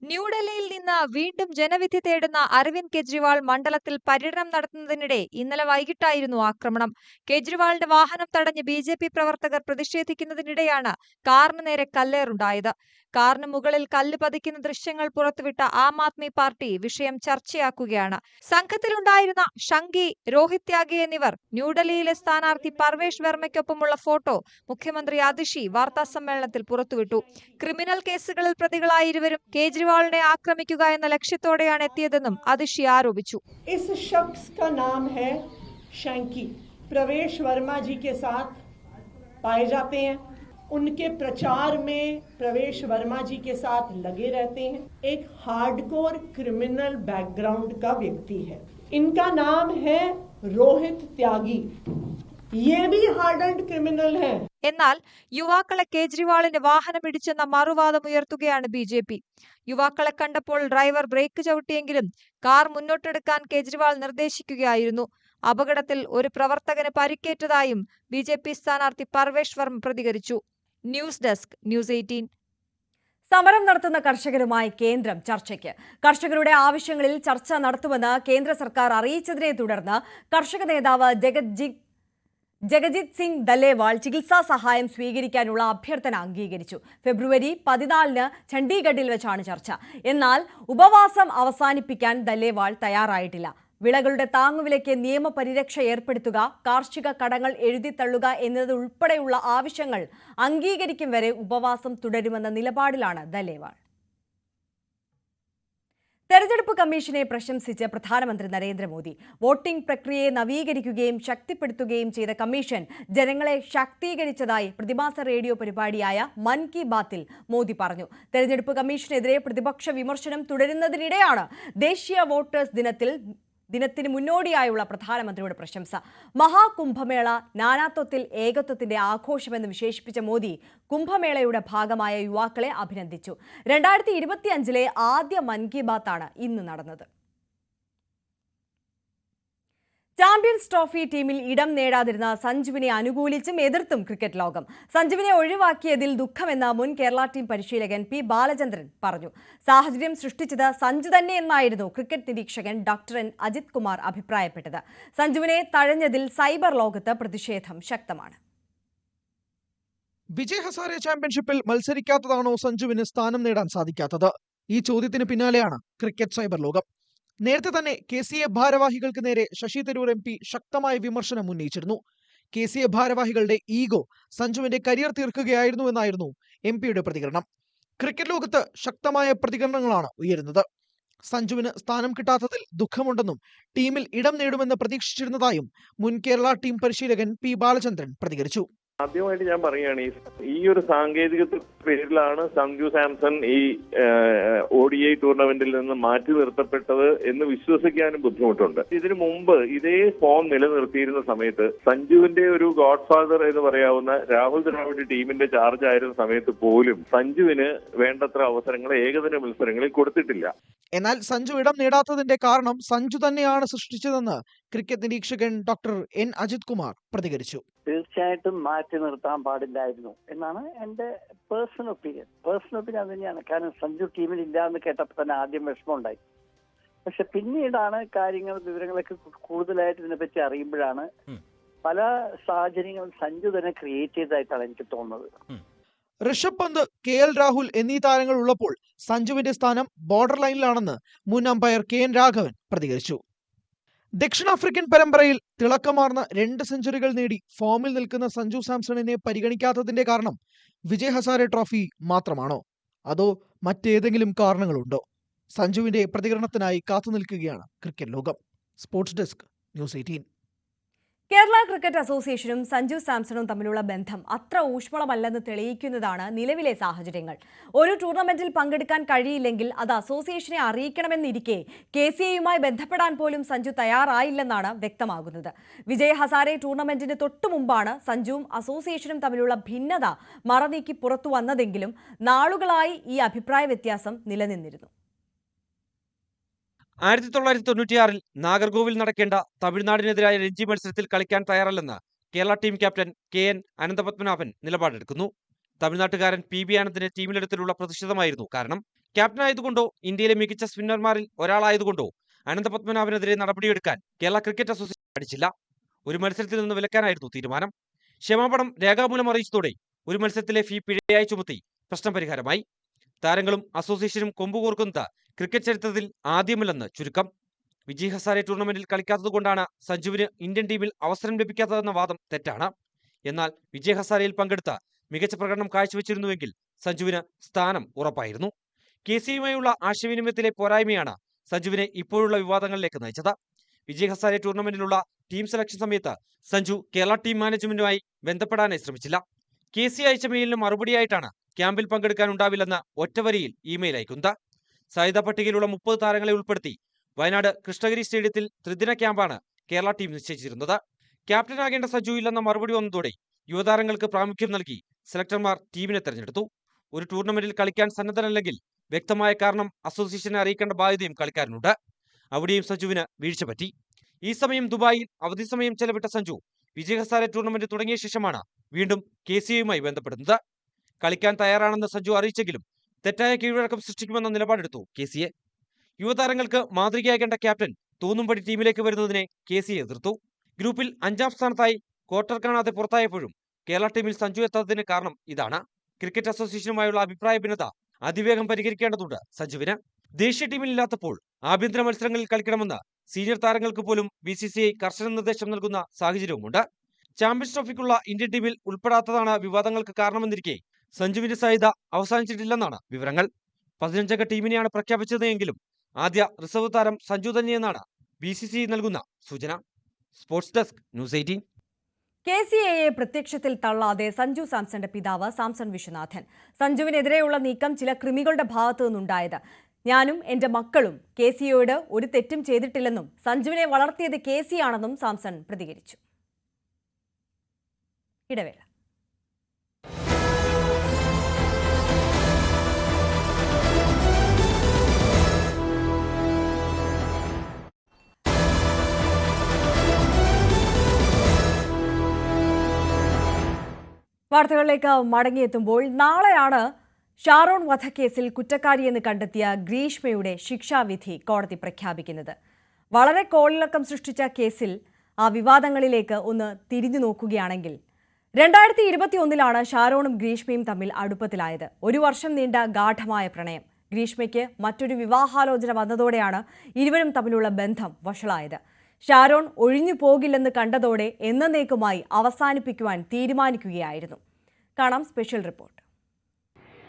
ന്യൂഡൽഹിയിൽ നിന്ന് വീണ്ടും ജനവിധി തേടുന്ന അരവിന്ദ് കെജ്രിവാൾ മണ്ഡലത്തിൽ പര്യടനം നടത്തുന്നതിനിടെ ഇന്നലെ വൈകിട്ടായിരുന്നു ആക്രമണം. കെജ്രിവാളിന്റെ വാഹനം തടഞ്ഞ് BJP പ്രവർത്തകർ പ്രതിഷേധിക്കുന്നതിനിടെയാണ് കാറിന് നേരെ കല്ലേറുണ്ടായത്. കാറിന് മുകളിൽ കല്ല് പതിക്കുന്ന ദൃശ്യങ്ങൾ പുറത്തുവിട്ട ആം ആദ്മി പാർട്ടി വിഷയം ചർച്ചയാക്കുകയാണ്. സംഘത്തിലുണ്ടായിരുന്ന ഷങ്കി, രോഹിത് ത്യാഗി എന്നിവർ ന്യൂഡൽഹിയിലെ സ്ഥാനാർത്ഥി പർവേഷ് വർമ്മയ്ക്കൊപ്പമുള്ള ഫോട്ടോ മുഖ്യമന്ത്രി അതിഷി വാർത്താസമ്മേളനത്തിൽ പുറത്തുവിട്ടു. ക്രിമിനൽ കേസുകളിൽ പ്രതികളായ ഇരുവരും കേജ്രിവാളിനെ ആക്രമിക്കുക എന്ന ലക്ഷ്യത്തോടെയാണ് എത്തിയതെന്നും അതിഷി ആരോപിച്ചു. इस शख्स का नाम है शंकी, प्रवेश वर्मा जी के साथ पाए जाते हैं। उनके प्रचार में प्रवेश वर्मा जी के साथ लगे रहते हैं। एक हार्डकोर क्रिमिनल बैकग्राउंड का व्यक्ति है। इनका नाम है रोहित त्यागी, ये भी हार्डन्ड क्रिमिनल है। എന്നാൽ യുവാക്കളെ കേജ്രിവാളിന്റെ വാഹനമിടിച്ചെന്ന മറുവാദം ഉയർത്തുകയാണ് BJP. യുവാക്കളെ കണ്ടപ്പോൾ ഡ്രൈവർ ബ്രേക്ക് ചവിട്ടിയെങ്കിലും കാർ മുന്നോട്ടെടുക്കാൻ കേജ്രിവാൾ നിർദ്ദേശിക്കുകയായിരുന്നു. അപകടത്തിൽ ഒരു പ്രവർത്തകന് പരിക്കേറ്റതായും BJP സ്ഥാനാർത്ഥി പർവേഷ് വർമ്മ പ്രതികരിച്ചു. News desk, news 18. സമരം നടത്തുന്ന കർഷകരുമായി കേന്ദ്രം ചർച്ചയ്ക്ക്. കർഷകരുടെ ആവശ്യങ്ങളിൽ ചർച്ച നടത്തുമെന്ന് കേന്ദ്ര സർക്കാർ അറിയിച്ചതിനെ തുടർന്ന് കർഷക നേതാവ് ജഗജിത് സിംഗ് ദലേവാൾ ചികിത്സാ സഹായം സ്വീകരിക്കാനുള്ള അഭ്യർത്ഥന അംഗീകരിച്ചു. ഫെബ്രുവരി 14 ചണ്ഡീഗഡിൽ വെച്ചാണ് ചർച്ച. എന്നാൽ ഉപവാസം അവസാനിപ്പിക്കാൻ ദലേവാൾ തയ്യാറായിട്ടില്ല. വിളകളുടെ താങ്ങുവിലയ്ക്ക് നിയമപരിരക്ഷ ഏർപ്പെടുത്തുക, കാർഷിക കടങ്ങൾ എഴുതിത്തള്ളുക എന്നതുൾപ്പെടെയുള്ള ആവശ്യങ്ങൾ അംഗീകരിക്കും വരെ ഉപവാസം തുടരുമെന്ന നിലപാടിലാണ് ദലേവാൾ. തെരഞ്ഞെടുപ്പ് കമ്മീഷനെ പ്രശംസിച്ച് പ്രധാനമന്ത്രി നരേന്ദ്രമോദി. വോട്ടിംഗ് പ്രക്രിയയെ നവീകരിക്കുകയും ശക്തിപ്പെടുത്തുകയും ചെയ്ത കമ്മീഷൻ ജനങ്ങളെ ശാക്തീകരിച്ചതായി പ്രതിമാസ റേഡിയോ പരിപാടിയായ മൻ കി ബാത്തിൽ മോദി പറഞ്ഞു. തെരഞ്ഞെടുപ്പ് കമ്മീഷനെതിരെ പ്രതിപക്ഷ വിമർശനം തുടരുന്നതിനിടെയാണ് ദേശീയ വോട്ടേഴ്സ് ദിനത്തിന് മുന്നോടിയായുള്ള പ്രധാനമന്ത്രിയുടെ പ്രശംസ. മഹാകുംഭമേള നാനാത്വത്തിൽ ഏകത്വത്തിന്റെ ആഘോഷമെന്ന് വിശേഷിപ്പിച്ച മോദി കുംഭമേളയുടെ ഭാഗമായ യുവാക്കളെ അഭിനന്ദിച്ചു. 2025 ആദ്യ മൻ കി ബാത്താണ് ഇന്ന് നടന്നത്. ചാമ്പ്യൻസ് ട്രോഫി ടീമിൽ ഇടം നേടാതിരുന്ന സഞ്ജുവിനെ അനുകൂലിച്ചും എതിർത്തും ക്രിക്കറ്റ് ലോകം. സഞ്ജുവിനെ ഒഴിവാക്കിയതിൽ ദുഃഖമെന്ന് മുൻ കേരള ടീം പരിശീലകൻ P. ബാലചന്ദ്രൻ പറഞ്ഞു. സാഹചര്യം സൃഷ്ടിച്ചത് സഞ്ജു തന്നെയെന്നായിരുന്നു ക്രിക്കറ്റ് നിരീക്ഷകൻ ഡോക്ടർ N. അജിത് കുമാർ അഭിപ്രായപ്പെട്ടത്. സഞ്ജുവിനെ തഴഞ്ഞതിൽ സൈബർ ലോകത്ത് പ്രതിഷേധം ശക്തമാണ്. വിജയ് ഹസാരെ ചാമ്പ്യൻഷിപ്പിൽ മത്സരിക്കാത്തതാണോ സഞ്ജുവിന് സ്ഥാനം നേടാൻ സാധിക്കാത്തത്? ഈ ചോദ്യത്തിന് പിന്നാലെയാണ് ക്രിക്കറ്റ് സൈബർ ലോകം. നേരത്തെ തന്നെ KCA ഭാരവാഹികൾക്ക് നേരെ ശശി തരൂർ MP ശക്തമായ വിമർശനം ഉന്നയിച്ചിരുന്നു. KCA ഭാരവാഹികളുടെ ഈഗോ സഞ്ജുവിന്റെ കരിയർ തീർക്കുകയായിരുന്നുവെന്നായിരുന്നു MP യുടെ പ്രതികരണം. ക്രിക്കറ്റ് ലോകത്ത് ശക്തമായ പ്രതികരണങ്ങളാണ് ഉയരുന്നത്. സഞ്ജുവിന് സ്ഥാനം കിട്ടാത്തതിൽ ദുഃഖമുണ്ടെന്നും ടീമിൽ ഇടം നേടുമെന്ന് പ്രതീക്ഷിച്ചിരുന്നതായും മുൻ കേരള ടീം പരിശീലകൻ പി ബാലചന്ദ്രൻ പ്രതികരിച്ചു. ആദ്യമായിട്ട് ഞാൻ പറയുകയാണ് ഈ ഒരു സാങ്കേതിക പേരിലാണ് സഞ്ജു സാംസൺ ഈ ODI ടൂർണമെന്റിൽ നിന്ന് മാറ്റി നിർത്തപ്പെട്ടത് എന്ന് വിശ്വസിക്കാനും ബുദ്ധിമുട്ടുണ്ട്. ഇതിനു മുമ്പ് ഇതേ ഫോം നിലനിർത്തിയിരുന്ന സമയത്ത് സഞ്ജുവിന്റെ ഒരു ഗോഡ് ഫാദർ എന്ന് പറയാവുന്ന രാഹുൽ ദ്രാവിഡ് ടീമിന്റെ ചാർജ് ആയിരുന്ന സമയത്ത് പോലും സഞ്ജുവിന് വേണ്ടത്ര അവസരങ്ങൾ ഏകദിന മത്സരങ്ങളിൽ കൊടുത്തിട്ടില്ല. എന്നാൽ സഞ്ജു ഇടം നേടാത്തതിന്റെ കാരണം സഞ്ജു തന്നെയാണ് സൃഷ്ടിച്ചതെന്ന് ക്രിക്കറ്റ് നിരീക്ഷകൻ ഡോക്ടർ N. അജിത് കുമാർ പ്രതികരിച്ചു. തീർച്ചയായിട്ടും മാറ്റി നിർത്താൻ പാടില്ലായിരുന്നു എന്നാണ് എന്റെ പേഴ്സണൽ ഒപ്പീനിയൻ അത് തന്നെയാണ്. കാരണം സഞ്ജു ടീമിൽ ഇല്ല എന്ന് കേട്ടപ്പോൾ തന്നെ ആദ്യം വിഷമമുണ്ടായി. പക്ഷെ പിന്നീടാണ് വിവരങ്ങളൊക്കെ കൂടുതലായിട്ട് ഇതിനെപ്പറ്റി അറിയുമ്പോഴാണ് പല സാഹചര്യങ്ങളും സഞ്ജു തന്നെ ക്രിയേറ്റ് ചെയ്തതായിട്ടാണ് എനിക്ക് തോന്നുന്നത്. ഋഷഭ് പന്ത്, KL രാഹുൽ എന്നീ താരങ്ങൾ ഉള്ളപ്പോൾ സഞ്ജുവിന്റെ സ്ഥാനം ബോർഡർ ലൈനിലാണെന്ന് മുൻ അമ്പയർ KN രാഘവൻ പ്രതികരിച്ചു. ദക്ഷിണാഫ്രിക്കൻ പരമ്പരയിൽ തിളക്കമാർന്ന 2 സെഞ്ചുറികൾ നേടി ഫോമിൽ നിൽക്കുന്ന സഞ്ജു സാംസണിനെ പരിഗണിക്കാത്തതിന്റെ കാരണം വിജയ് ഹസാരെ ട്രോഫി മാത്രമാണോ, അതോ മറ്റേതെങ്കിലും കാരണങ്ങളുണ്ടോ? സഞ്ജുവിന്റെ പ്രതികരണത്തിനായി കാത്തുനിൽക്കുകയാണ് ക്രിക്കറ്റ് ലോകം. Sports desk, news 18. Kerala cricket അസോസിയേഷനും സഞ്ജു സാംസണും തമ്മിലുള്ള ബന്ധം അത്ര ഊഷ്മളമല്ലെന്ന് തെളിയിക്കുന്നതാണ് നിലവിലെ സാഹചര്യങ്ങൾ. ഒരു ടൂർണമെന്റിൽ പങ്കെടുക്കാൻ കഴിയില്ലെങ്കിൽ അത് അസോസിയേഷനെ അറിയിക്കണമെന്നിരിക്കെ KCAയുമായി ബന്ധപ്പെടാൻ പോലും സഞ്ജു തയ്യാറായില്ലെന്നാണ് വ്യക്തമാകുന്നത്. വിജയ് ഹസാരെ ടൂർണമെന്റിന് തൊട്ടു മുമ്പാണ് സഞ്ജുവും അസോസിയേഷനും തമ്മിലുള്ള ഭിന്നത മറനീക്കി പുറത്തു വന്നതെങ്കിലും നാളുകളായി ഈ അഭിപ്രായ വ്യത്യാസം നിലനിന്നിരുന്നു. 1996 നാഗർകോവിൽ നടക്കേണ്ട തമിഴ്നാടിനെതിരായ രഞ്ജി മത്സരത്തിൽ കളിക്കാൻ തയ്യാറല്ലെന്ന് Kerala team captain KN Ananthapadmanabhan നിലപാടെടുക്കുന്നു. തമിഴ്നാട്ടുകാരൻ PB ആനന്ദിനെ ടീമിലെടുത്തിലുള്ള പ്രതിഷേധമായിരുന്നു കാരണം. ക്യാപ്റ്റനായതുകൊണ്ടോ ഇന്ത്യയിലെ മികച്ച സ്പിന്നർമാരിൽ ഒരാളായതുകൊണ്ടോ അനന്തപത്മനാഭനെതിരെ നടപടിയെടുക്കാൻ കേരള ക്രിക്കറ്റ് അസോസിയേഷൻ പഠിച്ചില്ല. ഒരു മത്സരത്തിൽ നിന്ന് വിലക്കാനായിരുന്നു തീരുമാനം. ക്ഷമാപണം രേഖാമൂലം അറിയിച്ചതോടെ ഒരു മത്സരത്തിലെ ഫീ പിഴയായി ചുമത്തി പ്രശ്നം പരിഹാരമായി. താരങ്ങളും അസോസിയേഷനും കൊമ്പുകോർക്കുന്നത് ക്രിക്കറ്റ് ചരിത്രത്തിൽ ആദ്യമല്ലെന്ന് ചുരുക്കം. വിജയ് ഹസാരെ ടൂർണമെന്റിൽ കളിക്കാത്തതുകൊണ്ടാണ് സഞ്ജുവിന് ഇന്ത്യൻ ടീമിൽ അവസരം ലഭിക്കാത്തതെന്ന വാദം തെറ്റാണ്. എന്നാൽ വിജയ് ഹസാരയിൽ പങ്കെടുത്ത മികച്ച പ്രകടനം കാഴ്ചവെച്ചിരുന്നുവെങ്കിൽ സഞ്ജുവിന് സ്ഥാനം ഉറപ്പായിരുന്നു. KCAയുമായുള്ള ആശയവിനിമയത്തിലെ പോരായ്മയാണ് സഞ്ജുവിനെ ഇപ്പോഴുള്ള വിവാദങ്ങളിലേക്ക് നയിച്ചത്. വിജയ് ഹസാരെ ടൂർണമെന്റിലുള്ള ടീം സെലക്ഷൻ സമയത്ത് സഞ്ജു കേരള ടീം മാനേജ്മെന്റുമായി ബന്ധപ്പെടാനായി ശ്രമിച്ചില്ല. KCA അയച്ച മെയിലിന് മറുപടിയായിട്ടാണ് ക്യാമ്പിൽ പങ്കെടുക്കാനുണ്ടാവില്ലെന്ന് ഒറ്റവരിയിൽ ഇമെയിൽ അയക്കുന്നത്. സാധ്യതാ പട്ടികയിലുള്ള 30 താരങ്ങളെ ഉൾപ്പെടുത്തി വയനാട് കൃഷ്ണഗിരി സ്റ്റേഡിയത്തിൽ ത്രിദിന ക്യാമ്പാണ് കേരള ടീം നിശ്ചയിച്ചിരുന്നത്. ക്യാപ്റ്റനാകേണ്ട സഞ്ജു ഇല്ലെന്ന മറുപടി വന്നതോടെ യുവതാരങ്ങൾക്ക് പ്രാമുഖ്യം നൽകി സെലക്ടർമാർ ടീമിനെ തെരഞ്ഞെടുത്തു. ഒരു ടൂർണമെന്റിൽ കളിക്കാൻ സന്നദ്ധനല്ലെങ്കിൽ വ്യക്തമായ കാരണം അസോസിയേഷനെ അറിയിക്കേണ്ട ബാധ്യതയും കളിക്കാരനുണ്ട്. അവിടെയും സഞ്ജുവിന് വീഴ്ച പറ്റി. ഈ സമയം ദുബായിൽ അവധി സമയം ചെലവിട്ട സഞ്ജു വിജയ് ഹസാരെ ടൂർണമെന്റ് തുടങ്ങിയ ശേഷമാണ് വീണ്ടും KCAയുമായി ബന്ധപ്പെടുന്നത്. കളിക്കാൻ തയ്യാറാണെന്ന് സഞ്ജു അറിയിച്ചെങ്കിലും തെറ്റായ കീഴ്വഴക്കം സൃഷ്ടിക്കുമെന്ന നിലപാടെടുത്തു KCA. യുവതാരങ്ങൾക്ക് മാതൃകയാകേണ്ട ക്യാപ്റ്റൻ തോന്നുംപടി ടീമിലേക്ക് വരുന്നതിനെ KCA എതിർത്തു. ഗ്രൂപ്പിൽ 5ാം സ്ഥാനത്തായി ക്വാർട്ടർ കാണാതെ പുറത്തായപ്പോഴും കേരള ടീമിൽ സഞ്ജു എത്താത്തതിന് കാരണം ഇതാണ്. ക്രിക്കറ്റ് അസോസിയേഷനുമായുള്ള അഭിപ്രായ ഭിന്നത അതിവേഗം പരിഹരിക്കേണ്ടതുണ്ട് സഞ്ജുവിന്. ദേശീയ ടീമിൽ ഇല്ലാത്തപ്പോൾ ആഭ്യന്തര മത്സരങ്ങളിൽ കളിക്കണമെന്ന് സീനിയർ താരങ്ങൾക്ക് പോലും BCCI കർശന നിർദ്ദേശം നൽകുന്ന സാഹചര്യവുമുണ്ട്. ചാമ്പ്യൻസ് ട്രോഫിക്കുള്ള ഇന്ത്യൻ ടീമിൽ ഉൾപ്പെടാത്തതാണ് വിവാദങ്ങൾക്ക് കാരണമെന്നിരിക്കെ സഞ്ജുവിന്റെ സാധ്യത അവസാനിച്ചിട്ടില്ലെന്നാണ് വിവരങ്ങൾ. 15 അംഗ ടീമിനെയാണ് പ്രഖ്യാപിച്ചത് എങ്കിലും ആദ്യ റിസർവ് താരം സഞ്ജു തന്നെയെന്നാണ് BCCI നൽകുന്ന സൂചന. Sports desk, news 18. KCAയെ പ്രത്യക്ഷത്തിൽ തള്ളാതെ സഞ്ജു സാംസന്റെ പിതാവ് സാംസൺ വിശ്വനാഥൻ. സഞ്ജുവിനെതിരെയുള്ള നീക്കം ചില കൃമികളുടെ ഭാഗത്തു നിന്നുണ്ടായത്. ഞാനും എന്റെ മക്കളും KCAയോട് ഒരു തെറ്റും ചെയ്തിട്ടില്ലെന്നും സഞ്ജുവിനെ വളർത്തിയത് KCA ആണെന്നും സാംസൺ പ്രതികരിച്ചു. ഇടവേള. വാർത്തകളിലേക്ക് മടങ്ങിയെത്തുമ്പോൾ നാളെയാണ് ഷാരോൺ വധക്കേസിൽ കുറ്റക്കാരിയെന്ന് കണ്ടെത്തിയ ഗ്രീഷ്മയുടെ ശിക്ഷാവിധി കോടതി പ്രഖ്യാപിക്കുന്നത്. വളരെ കോളിളക്കം സൃഷ്ടിച്ച കേസിൽ ആ വിവാദങ്ങളിലേക്ക് ഒന്ന് തിരിഞ്ഞു നോക്കുകയാണെങ്കിൽ 2021 ഷാരോണും ഗ്രീഷ്മയും തമ്മിൽ അടുപ്പത്തിലായത്. 1 വർഷം നീണ്ട ഗാഢമായ പ്രണയം. ഗ്രീഷ്മയ്ക്ക് മറ്റൊരു വിവാഹാലോചന വന്നതോടെയാണ് ഇരുവരും തമ്മിലുള്ള ബന്ധം വഷളായത്. ഷാരോൺ ഒഴിഞ്ഞു പോകില്ലെന്ന് കണ്ടതോടെ എന്നേക്കുമായി അവസാനിപ്പിക്കുവാൻ തീരുമാനിക്കുകയായിരുന്നു. കാണാം സ്പെഷ്യൽ റിപ്പോർട്ട്.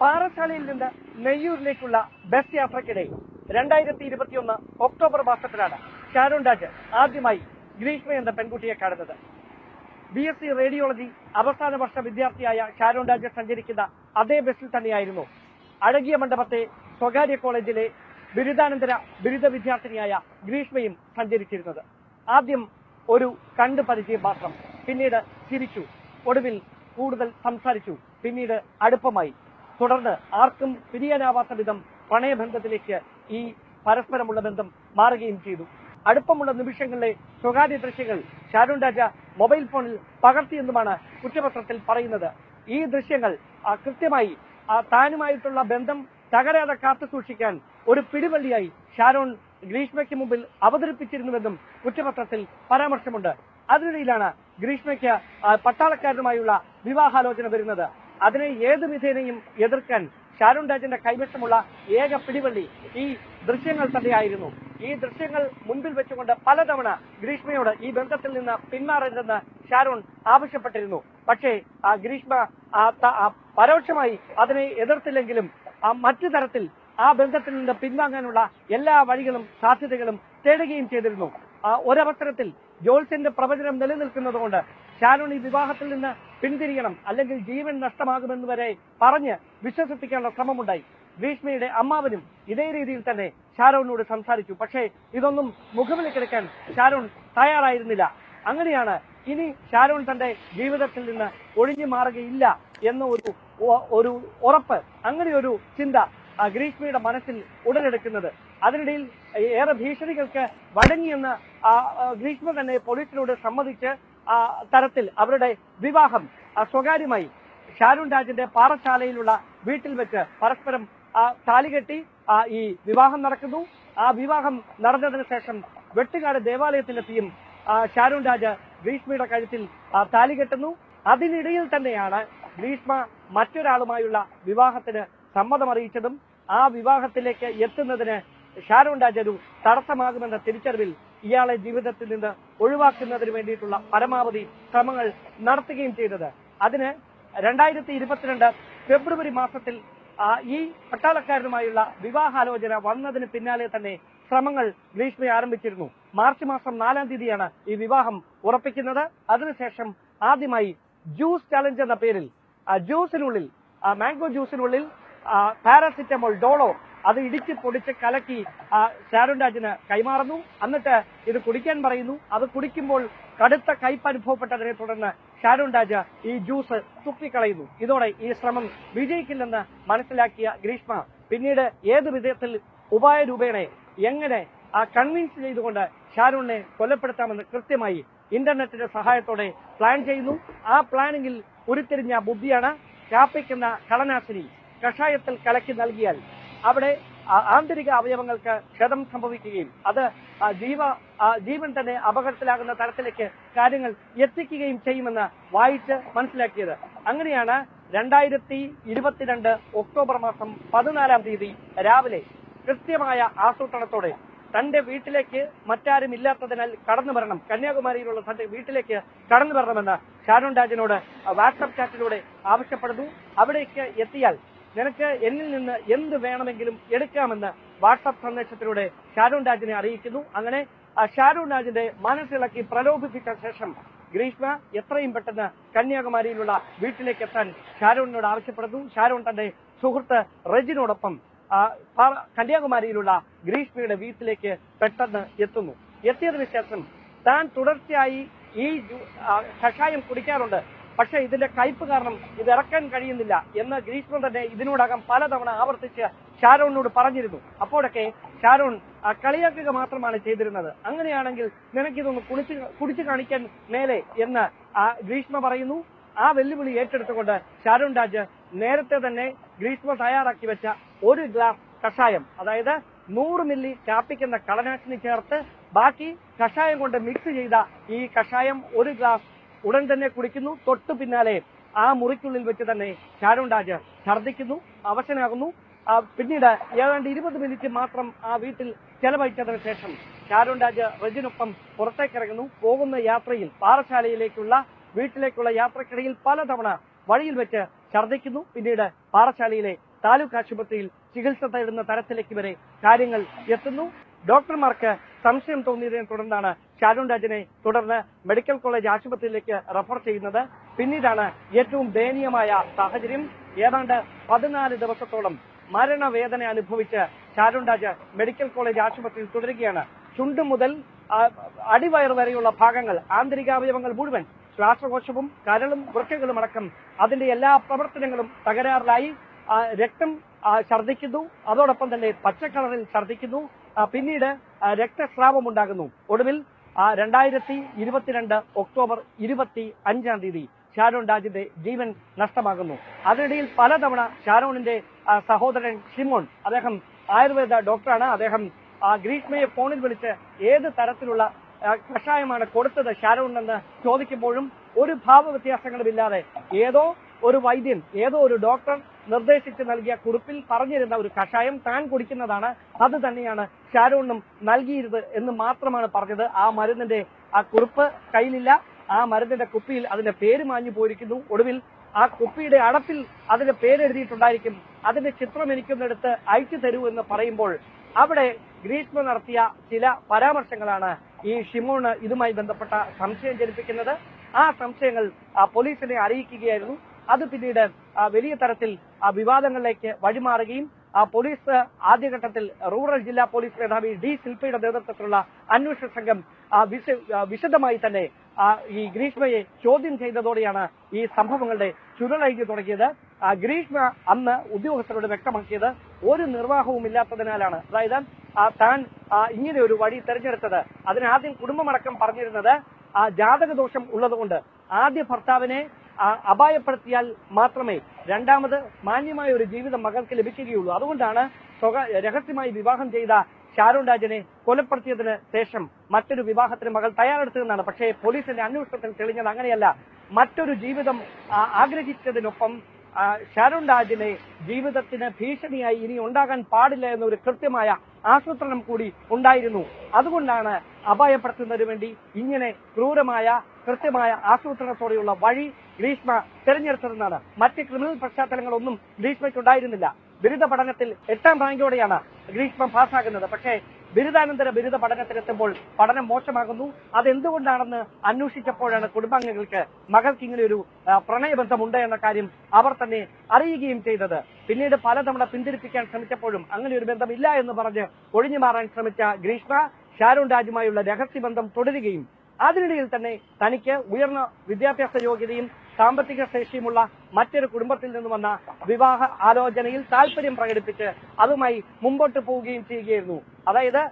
പാറശാലയിൽ നിന്ന് നെയ്യൂരിലേക്കുള്ള ബസ് യാത്രക്കിടെ 2021 ഒക്ടോബർ മാസത്തിലാണ് ഷാരോൺ രാജ് ആദ്യമായി ഗ്രീഷ്മ എന്ന പെൺകുട്ടിയെ കാണുന്നത്. BSc റേഡിയോളജി അവസാന വർഷ വിദ്യാർത്ഥിയായ ഷാരോൺ രാജ് സഞ്ചരിക്കുന്ന അതേ ബസ്സിൽ തന്നെയായിരുന്നു അഴകിയ മണ്ഡപത്തെ സ്വകാര്യ കോളേജിലെ ബിരുദാനന്തര ബിരുദ വിദ്യാർത്ഥിനിയായ ഗ്രീഷ്മയും സഞ്ചരിച്ചിരുന്നത്. ആദ്യം ഒരു കണ്ടു പരിചയം മാത്രം, പിന്നീട് ചിരിച്ചു, ഒടുവിൽ കൂടുതൽ സംസാരിച്ചു, പിന്നീട് അടുപ്പമായി. തുടർന്ന് ആർക്കും പിരിയാനാവാത്ത വിധം പ്രണയബന്ധത്തിലേക്ക് ഈ പരസ്പരമുള്ള ബന്ധം മാറുകയും ചെയ്തു. അടുപ്പമുള്ള നിമിഷങ്ങളിലെ സ്വകാര്യ ദൃശ്യങ്ങൾ ഷാരോൺ രാജ് മൊബൈൽ ഫോണിൽ പകർത്തിയെന്നുമാണ് കുറ്റപത്രത്തിൽ പറയുന്നത്. ഈ ദൃശ്യങ്ങൾ കൃത്യമായി താനുമായിട്ടുള്ള ബന്ധം തകരാതെ കാത്തു സൂക്ഷിക്കാൻ ഒരു പിടിവള്ളിയായി ഷാരോൺ ഗ്രീഷ്മയ്ക്ക് മുമ്പിൽ അവതരിപ്പിച്ചിരുന്നുവെന്നും കുറ്റപത്രത്തിൽ പരാമർശമുണ്ട്. അതിനിടയിലാണ് ഗ്രീഷ്മയ്ക്ക് പട്ടാളക്കാരനുമായുള്ള വിവാഹാലോചന വരുന്നത്. അതിനെ ഏത് വിധേനയും എതിർക്കാൻ ഷാരോൺ രാജിന്റെ കൈവശമുള്ള ഏക പിടിവള്ളി ഈ ദൃശ്യങ്ങൾ തന്നെയായിരുന്നു. ഈ ദൃശ്യങ്ങൾ മുൻപിൽ വെച്ചുകൊണ്ട് പലതവണ ഗ്രീഷ്മയോട് ഈ ബന്ധത്തിൽ നിന്ന് പിന്മാറരുതെന്ന് ഷാരോൺ ആവശ്യപ്പെട്ടിരുന്നു. പക്ഷേ ഗ്രീഷ്മ പരോക്ഷമായി അതിനെ എതിർത്തില്ലെങ്കിലും മറ്റു തരത്തിൽ ആ ബന്ധത്തിൽ നിന്ന് പിൻവാങ്ങാനുള്ള എല്ലാ വഴികളും സാധ്യതകളും തേടുകയും ചെയ്തിരുന്നു. ഒരവസരത്തിൽ ജോൾസിന്റെ പ്രവചനം നിലനിൽക്കുന്നതുകൊണ്ട് ഷാരോൺ ഈ വിവാഹത്തിൽ നിന്ന് പിന്തിരിയണം, അല്ലെങ്കിൽ ജീവൻ നഷ്ടമാകുമെന്ന് വരെ പറഞ്ഞ് വിശ്വസിപ്പിക്കാനുള്ള ശ്രമമുണ്ടായി. ഗ്രീഷ്മയുടെ അമ്മാവനും ഇതേ രീതിയിൽ തന്നെ ഷാരോണിനോട് സംസാരിച്ചു. പക്ഷേ ഇതൊന്നും മുഖവിലക്കെടുക്കാൻ ഷാരോൺ തയ്യാറായിരുന്നില്ല. അങ്ങനെയാണ് ഇനി ഷാരോൺ തന്റെ ജീവിതത്തിൽ നിന്ന് ഒഴിഞ്ഞു മാറുകയില്ല എന്ന ഒരു ഉറപ്പ്, അങ്ങനെ ഒരു ചിന്ത ഗ്രീഷ്മയുടെ മനസ്സിൽ ഉടലെടുക്കുന്നത്. അതിനിടയിൽ ഏറെ ഭീഷണികൾക്ക് വഴങ്ങിയെന്ന് ഗ്രീഷ്മ തന്നെ പോലീസിനോട് സമ്മതിച്ച് തരത്തിൽ അവരുടെ വിവാഹം സ്വകാര്യമായി ഷാരോൺ രാജിന്റെ പാറശാലയിലുള്ള വീട്ടിൽ വെച്ച് പരസ്പരം താലികെട്ടി ഈ വിവാഹം നടക്കുന്നു. ആ വിവാഹം നടന്നതിന് ശേഷം വെട്ടുകാട് ദേവാലയത്തിലെത്തിയും ഷാരോൺ രാജ് ഗ്രീഷ്മയുടെ കഴുത്തിൽ താലികെട്ടുന്നു. അതിനിടയിൽ തന്നെയാണ് ഗ്രീഷ്മ മറ്റൊരാളുമായുള്ള വിവാഹത്തിന് സമ്മതമറിയിച്ചതും ആ വിവാഹത്തിലേക്ക് എത്തുന്നതിന് ഷാരോൺ രാജ് ഒരു തടസ്സമാകുമെന്ന തിരിച്ചറിവിൽ ഇയാളെ ജീവിതത്തിൽ നിന്ന് ഒഴിവാക്കുന്നതിന് വേണ്ടിയിട്ടുള്ള പരമാവധി ശ്രമങ്ങൾ നടത്തുകയും ചെയ്തത്. അതിന് 2022 ഫെബ്രുവരി മാസത്തിൽ ഈ പട്ടാളക്കാരനുമായുള്ള വിവാഹാലോചന വന്നതിന് പിന്നാലെ തന്നെ ശ്രമങ്ങൾ ഗ്രീഷ്മ ആരംഭിച്ചിരുന്നു. മാർച്ച് മാസം 4-ാം തീയതിയാണ് ഈ വിവാഹം ഉറപ്പിക്കുന്നത്. അതിനുശേഷം ആദ്യമായി ജ്യൂസ് ചലഞ്ച് എന്ന പേരിൽ ജ്യൂസിനുള്ളിൽ മാംഗോ ജ്യൂസിനുള്ളിൽ പാരാസിറ്റമോൾ ഡോളോ അത് ഇടിച്ച് പൊടിച്ച് കലക്കി ഷാരോൺ രാജിന് കൈമാറുന്നു. എന്നിട്ട് ഇത് കുടിക്കാൻ പറയുന്നു. അത് കുടിക്കുമ്പോൾ കടുത്ത കയ്പ് അനുഭവപ്പെട്ടതിനെ തുടർന്ന് ഷാരോൺ രാജ് ഈ ജ്യൂസ് തുപ്പിക്കളയുന്നു. ഇതോടെ ഈ ശ്രമം വിജയിക്കില്ലെന്ന് മനസ്സിലാക്കിയ ഗ്രീഷ്മ പിന്നീട് ഏത് വിധത്തിൽ ഉപായ രൂപേണ എങ്ങനെ കൺവിൻസ് ചെയ്തുകൊണ്ട് ഷാരോണിനെ കൊലപ്പെടുത്താമെന്ന് കൃത്യമായി ഇന്റർനെറ്റിന്റെ സഹായത്തോടെ പ്ലാൻ ചെയ്യുന്നു. ആ പ്ലാനിങ്ങിൽ ഉരുത്തിരിഞ്ഞ ബുദ്ധിയാണ് കാപ്പിക്കുന്ന കളനാശിനി കഷായത്തിൽ കലക്കി നൽകിയാൽ അവിടെ ആന്തരിക അവയവങ്ങൾക്ക് ക്ഷതം സംഭവിക്കുകയും അത് ജീവൻ തന്നെ അപകടത്തിലാകുന്ന തരത്തിലേക്ക് കാര്യങ്ങൾ എത്തിക്കുകയും ചെയ്യുമെന്ന് വായിച്ച് മനസ്സിലാക്കിയത്. അങ്ങനെയാണ് 2022 ഒക്ടോബർ മാസം 14-ാം തീയതി രാവിലെ കൃത്യമായ ആസൂത്രണത്തോടെ തന്റെ വീട്ടിലേക്ക് മറ്റാരും ഇല്ലാത്തതിനാൽ കടന്നു വരണം, കന്യാകുമാരിയിലുള്ള തന്റെ വീട്ടിലേക്ക് കടന്നു വരണമെന്ന് ഷാരോൺ രാജിനോട് വാട്സ്ആപ്പ് ചാറ്റിലൂടെ ആവശ്യപ്പെടുന്നു. അവിടേക്ക് എത്തിയാൽ നിനക്ക് എന്നിൽ നിന്ന് എന്ത് വേണമെങ്കിലും എടുക്കാമെന്ന് വാട്സ്ആപ്പ് സന്ദേശത്തിലൂടെ ഷാരോൺ രാജിനെ അറിയിക്കുന്നു. അങ്ങനെ ഷാരോൺ രാജിന്റെ മനസ്സിളക്കി പ്രലോഭിപ്പിച്ച ശേഷം ഗ്രീഷ്മ എത്രയും പെട്ടെന്ന് കന്യാകുമാരിയിലുള്ള വീട്ടിലേക്ക് എത്താൻ ഷാരോണിനോട് ആവശ്യപ്പെടുന്നു. ഷാരോൺ തന്റെ സുഹൃത്ത് റെജിനോടൊപ്പം കന്യാകുമാരിയിലുള്ള ഗ്രീഷ്മയുടെ വീട്ടിലേക്ക് പെട്ടെന്ന് എത്തുന്നു. എത്തിയതിനു ശേഷം താൻ തുടർച്ചയായി ഈ കഷായം കുടിക്കാറുണ്ട്, പക്ഷേ ഇതിന്റെ കയ്പ് കാരണം ഇത് ഇറക്കാൻ കഴിയുന്നില്ല എന്ന് ഗ്രീഷ്മ തന്നെ ഇതിനോടകം പലതവണ ആവർത്തിച്ച് ഷാരോണിനോട് പറഞ്ഞിരുന്നു. അപ്പോഴൊക്കെ ഷാരോൺ കളിയാക്കുക മാത്രമാണ് ചെയ്തിരുന്നത്. അങ്ങനെയാണെങ്കിൽ നിനക്കിതൊന്ന് കുടിച്ചു കാണിക്കാൻ മേലെ എന്ന് ഗ്രീഷ്മ പറയുന്നു. ആ വെല്ലുവിളി ഏറ്റെടുത്തുകൊണ്ട് ഷാരോൺ രാജ് നേരത്തെ തന്നെ ഗ്രീഷ്മ തയ്യാറാക്കി വെച്ച 1 ഗ്ലാസ് കഷായം, അതായത് 100 മില്ലി കാപ്പിക്കുന്ന കളനാശിനി ചേർത്ത് ബാക്കി കഷായം കൊണ്ട് മിക്സ് ചെയ്ത ഈ കഷായം 1 ഗ്ലാസ് ഉടൻ തന്നെ കുടിക്കുന്നു. തൊട്ടു പിന്നാലെ ആ മുറിക്കുള്ളിൽ വെച്ച് തന്നെ ഷാരോൺ രാജ് ഛർദ്ദിക്കുന്നു, അവശനാകുന്നു. പിന്നീട് ഏതാണ്ട് 20 മിനിറ്റ് മാത്രം ആ വീട്ടിൽ ചെലവഴിച്ചതിനു ശേഷം ഷാരോൺ രാജ് റെജിനൊപ്പം പുറത്തേക്കിറങ്ങുന്നു. പോകുന്ന യാത്രയിൽ പാറശാലയിലേക്കുള്ള വീട്ടിലേക്കുള്ള യാത്രക്കിടയിൽ പലതവണ വഴിയിൽ വെച്ച് ഛർദ്ദിക്കുന്നു. പിന്നീട് പാറശാലയിലെ താലൂക്ക് ആശുപത്രിയിൽ ചികിത്സ തേടുന്ന തരത്തിലേക്ക് വരെ കാര്യങ്ങൾ എത്തുന്നു. ഡോക്ടർമാർക്ക് സംശയം തോന്നിയതിനെ തുടർന്നാണ് ഷാരോൺ രാജിനെ തുടർന്ന് മെഡിക്കൽ കോളേജ് ആശുപത്രിയിലേക്ക് റഫർ ചെയ്യുന്നത്. പിന്നീടാണ് ഏറ്റവും ദയനീയമായ സാഹചര്യം. ഏതാണ്ട് 14 ദിവസത്തോളം മരണവേദന അനുഭവിച്ച് ഷാരോൺ രാജ് മെഡിക്കൽ കോളേജ് ആശുപത്രിയിൽ തുടരുകയാണ്. ചുണ്ടു മുതൽ അടിവയർ വരെയുള്ള ഭാഗങ്ങൾ, ആന്തരികാവയവങ്ങൾ മുഴുവൻ, ശ്വാസകോശവും കരളും വൃക്കകളും അടക്കം അതിന്റെ എല്ലാ പ്രവർത്തനങ്ങളും തകരാറിലായി. രക്തം ഛർദ്ദിക്കുന്നു, അതോടൊപ്പം തന്നെ പച്ചക്കളറിൽ ഛർദ്ദിക്കുന്നു, പിന്നീട് രക്തസ്രാവം ഉണ്ടാകുന്നു. ഒടുവിൽ 2022 ഒക്ടോബർ 25-ാം തീയതി ഷാരോൺ രാജിന്റെ ജീവൻ നഷ്ടമാകുന്നു. അതിനിടയിൽ പലതവണ ഷാരോണിന്റെ സഹോദരൻ ഷിമോൺ, അദ്ദേഹം ആയുർവേദ ഡോക്ടറാണ്, അദ്ദേഹം ഗ്രീഷ്മയെ ഫോണിൽ വിളിച്ച് ഏത് തരത്തിലുള്ള കഷായമാണ് കൊടുത്തത് ഷാരോണിനെന്ന് ചോദിക്കുമ്പോഴും ഒരു ഭാവവ്യത്യാസങ്ങളുമില്ലാതെ ഏതോ ഒരു വൈദ്യൻ, ഏതോ ഒരു ഡോക്ടർ നിർദ്ദേശിച്ച് നൽകിയ കുറിപ്പിൽ പറഞ്ഞിരുന്ന ഒരു കഷായം താൻ കുടിക്കുന്നതാണ്, അത് തന്നെയാണ് ഷാരോണിനും നൽകിയിരുന്നത് എന്ന് മാത്രമാണ് പറഞ്ഞത്. ആ മരുന്നിന്റെ ആ കുറിപ്പ് കയ്യിലില്ല. ആ മരുന്നിന്റെ കുപ്പിയിൽ അതിന്റെ പേര് മാഞ്ഞു പോയിരിക്കുന്നു. ഒടുവിൽ ആ കുപ്പിയുടെ അടപ്പിൽ അതിന്റെ പേരെഴുതിയിട്ടുണ്ടായിരിക്കും. അതിന്റെ ചിത്രം എനിക്കൊന്നെടുത്ത് അയച്ചു തരൂ എന്ന് പറയുമ്പോൾ അവിടെ ഗ്രീഷ്മ നടത്തിയ ചില പരാമർശങ്ങളാണ് ഈ ഷിമോണ് ഇതുമായി ബന്ധപ്പെട്ട സംശയം ജനിപ്പിക്കുന്നത്. ആ സംശയങ്ങൾ പോലീസിനെ അറിയിക്കുകയായിരുന്നു. അത് പിന്നീട് വലിയ തരത്തിൽ വിവാദങ്ങളിലേക്ക് വഴിമാറുകയും പോലീസ് ആദ്യഘട്ടത്തിൽ റൂറൽ ജില്ലാ പോലീസ് മേധാവി ഡി ശില്പയുടെ നേതൃത്വത്തിലുള്ള അന്വേഷണ സംഘം വിശദമായി തന്നെ ഈ ഗ്രീഷ്മയെ ചോദ്യം ചെയ്തതോടെയാണ് ഈ സംഭവങ്ങളുടെ ചുരുളഴിഞ്ഞു തുടങ്ങിയത്. ഗ്രീഷ്മ അന്ന് ഉദ്യോഗസ്ഥരോട് വ്യക്തമാക്കിയത് ഒരു നിർവാഹവും ഇല്ലാത്തതിനാലാണ്, അതായത് താൻ ഇങ്ങനെ ഒരു വഴി തെരഞ്ഞെടുത്തത്. അതിനാദ്യം കുടുംബമടക്കം പറഞ്ഞിരുന്നത് ജാതകദോഷം ഉള്ളതുകൊണ്ട് ആദ്യ ഭർത്താവിനെ അപായപ്പെടുത്തിയാൽ മാത്രമേ രണ്ടാമത് മാന്യമായ ഒരു ജീവിതം മകൾക്ക് ലഭിക്കുകയുള്ളൂ. അതുകൊണ്ടാണ് രഹസ്യമായി വിവാഹം ചെയ്ത ഷാരോൺ രാജിനെ കൊലപ്പെടുത്തിയതിന് ശേഷം മറ്റൊരു വിവാഹത്തിന് മകൾ തയ്യാറെടുത്തതെന്നാണ്. പക്ഷേ പോലീസിന്റെ അന്വേഷണത്തിൽ തെളിഞ്ഞത് അങ്ങനെയല്ല. മറ്റൊരു ജീവിതം ആഗ്രഹിച്ചതിനൊപ്പം ഷാരോൺ രാജിനെ ജീവിതത്തിന് ഭീഷണിയായി ഇനി ഉണ്ടാകാൻ പാടില്ല എന്നൊരു കൃത്യമായ ആസൂത്രണം കൂടി ഉണ്ടായിരുന്നു. അതുകൊണ്ടാണ് അപായപ്പെടുത്തുന്നതിന് വേണ്ടി ഇങ്ങനെ ക്രൂരമായ കൃത്യമായ ആസൂത്രണത്തോടെയുള്ള വഴി ഗ്രീഷ്മ തെരഞ്ഞെടുത്തതെന്നാണ്. മറ്റ് ക്രിമിനൽ പശ്ചാത്തലങ്ങളൊന്നും ഗ്രീഷ്മയ്ക്കുണ്ടായിരുന്നില്ല. ബിരുദ പഠനത്തിൽ 8ാം റാങ്കോടെയാണ് ഗ്രീഷ്മ പാസ്സാകുന്നത്. പക്ഷേ ബിരുദാനന്തര ബിരുദ പഠനത്തിലെത്തുമ്പോൾ പഠനം മോശമാകുന്നു. അതെന്തുകൊണ്ടാണെന്ന് അന്വേഷിച്ചപ്പോഴാണ് കുടുംബാംഗങ്ങൾക്ക് മകൾക്ക് ഇങ്ങനെ ഒരു പ്രണയബന്ധമുണ്ട് എന്ന കാര്യം അവർ തന്നെ അറിയുകയും ചെയ്തത്. പിന്നീട് പലതവണ പിന്തിരിപ്പിക്കാൻ ശ്രമിച്ചപ്പോഴും അങ്ങനെ ഒരു ബന്ധമില്ല എന്ന് പറഞ്ഞ് ഒഴിഞ്ഞു മാറാൻ ശ്രമിച്ച ഗ്രീഷ്മ ഷാരോൺ രാജുമായുള്ള രഹസ്യബന്ധം തുടരുകയും അതിനിടയിൽ തന്നെ തനിക്ക് ഉയർന്ന വിദ്യാഭ്യാസ യോഗ്യതയും സാമ്പത്തിക ശേഷിയുമുള്ള മറ്റൊരു കുടുംബത്തിൽ നിന്ന് വന്ന വിവാഹ ആലോചനയിൽ താല്പര്യം പ്രകടിപ്പിച്ച് അതുമായി മുമ്പോട്ട് പോവുകയും ചെയ്യുകയായിരുന്നു. അതായത്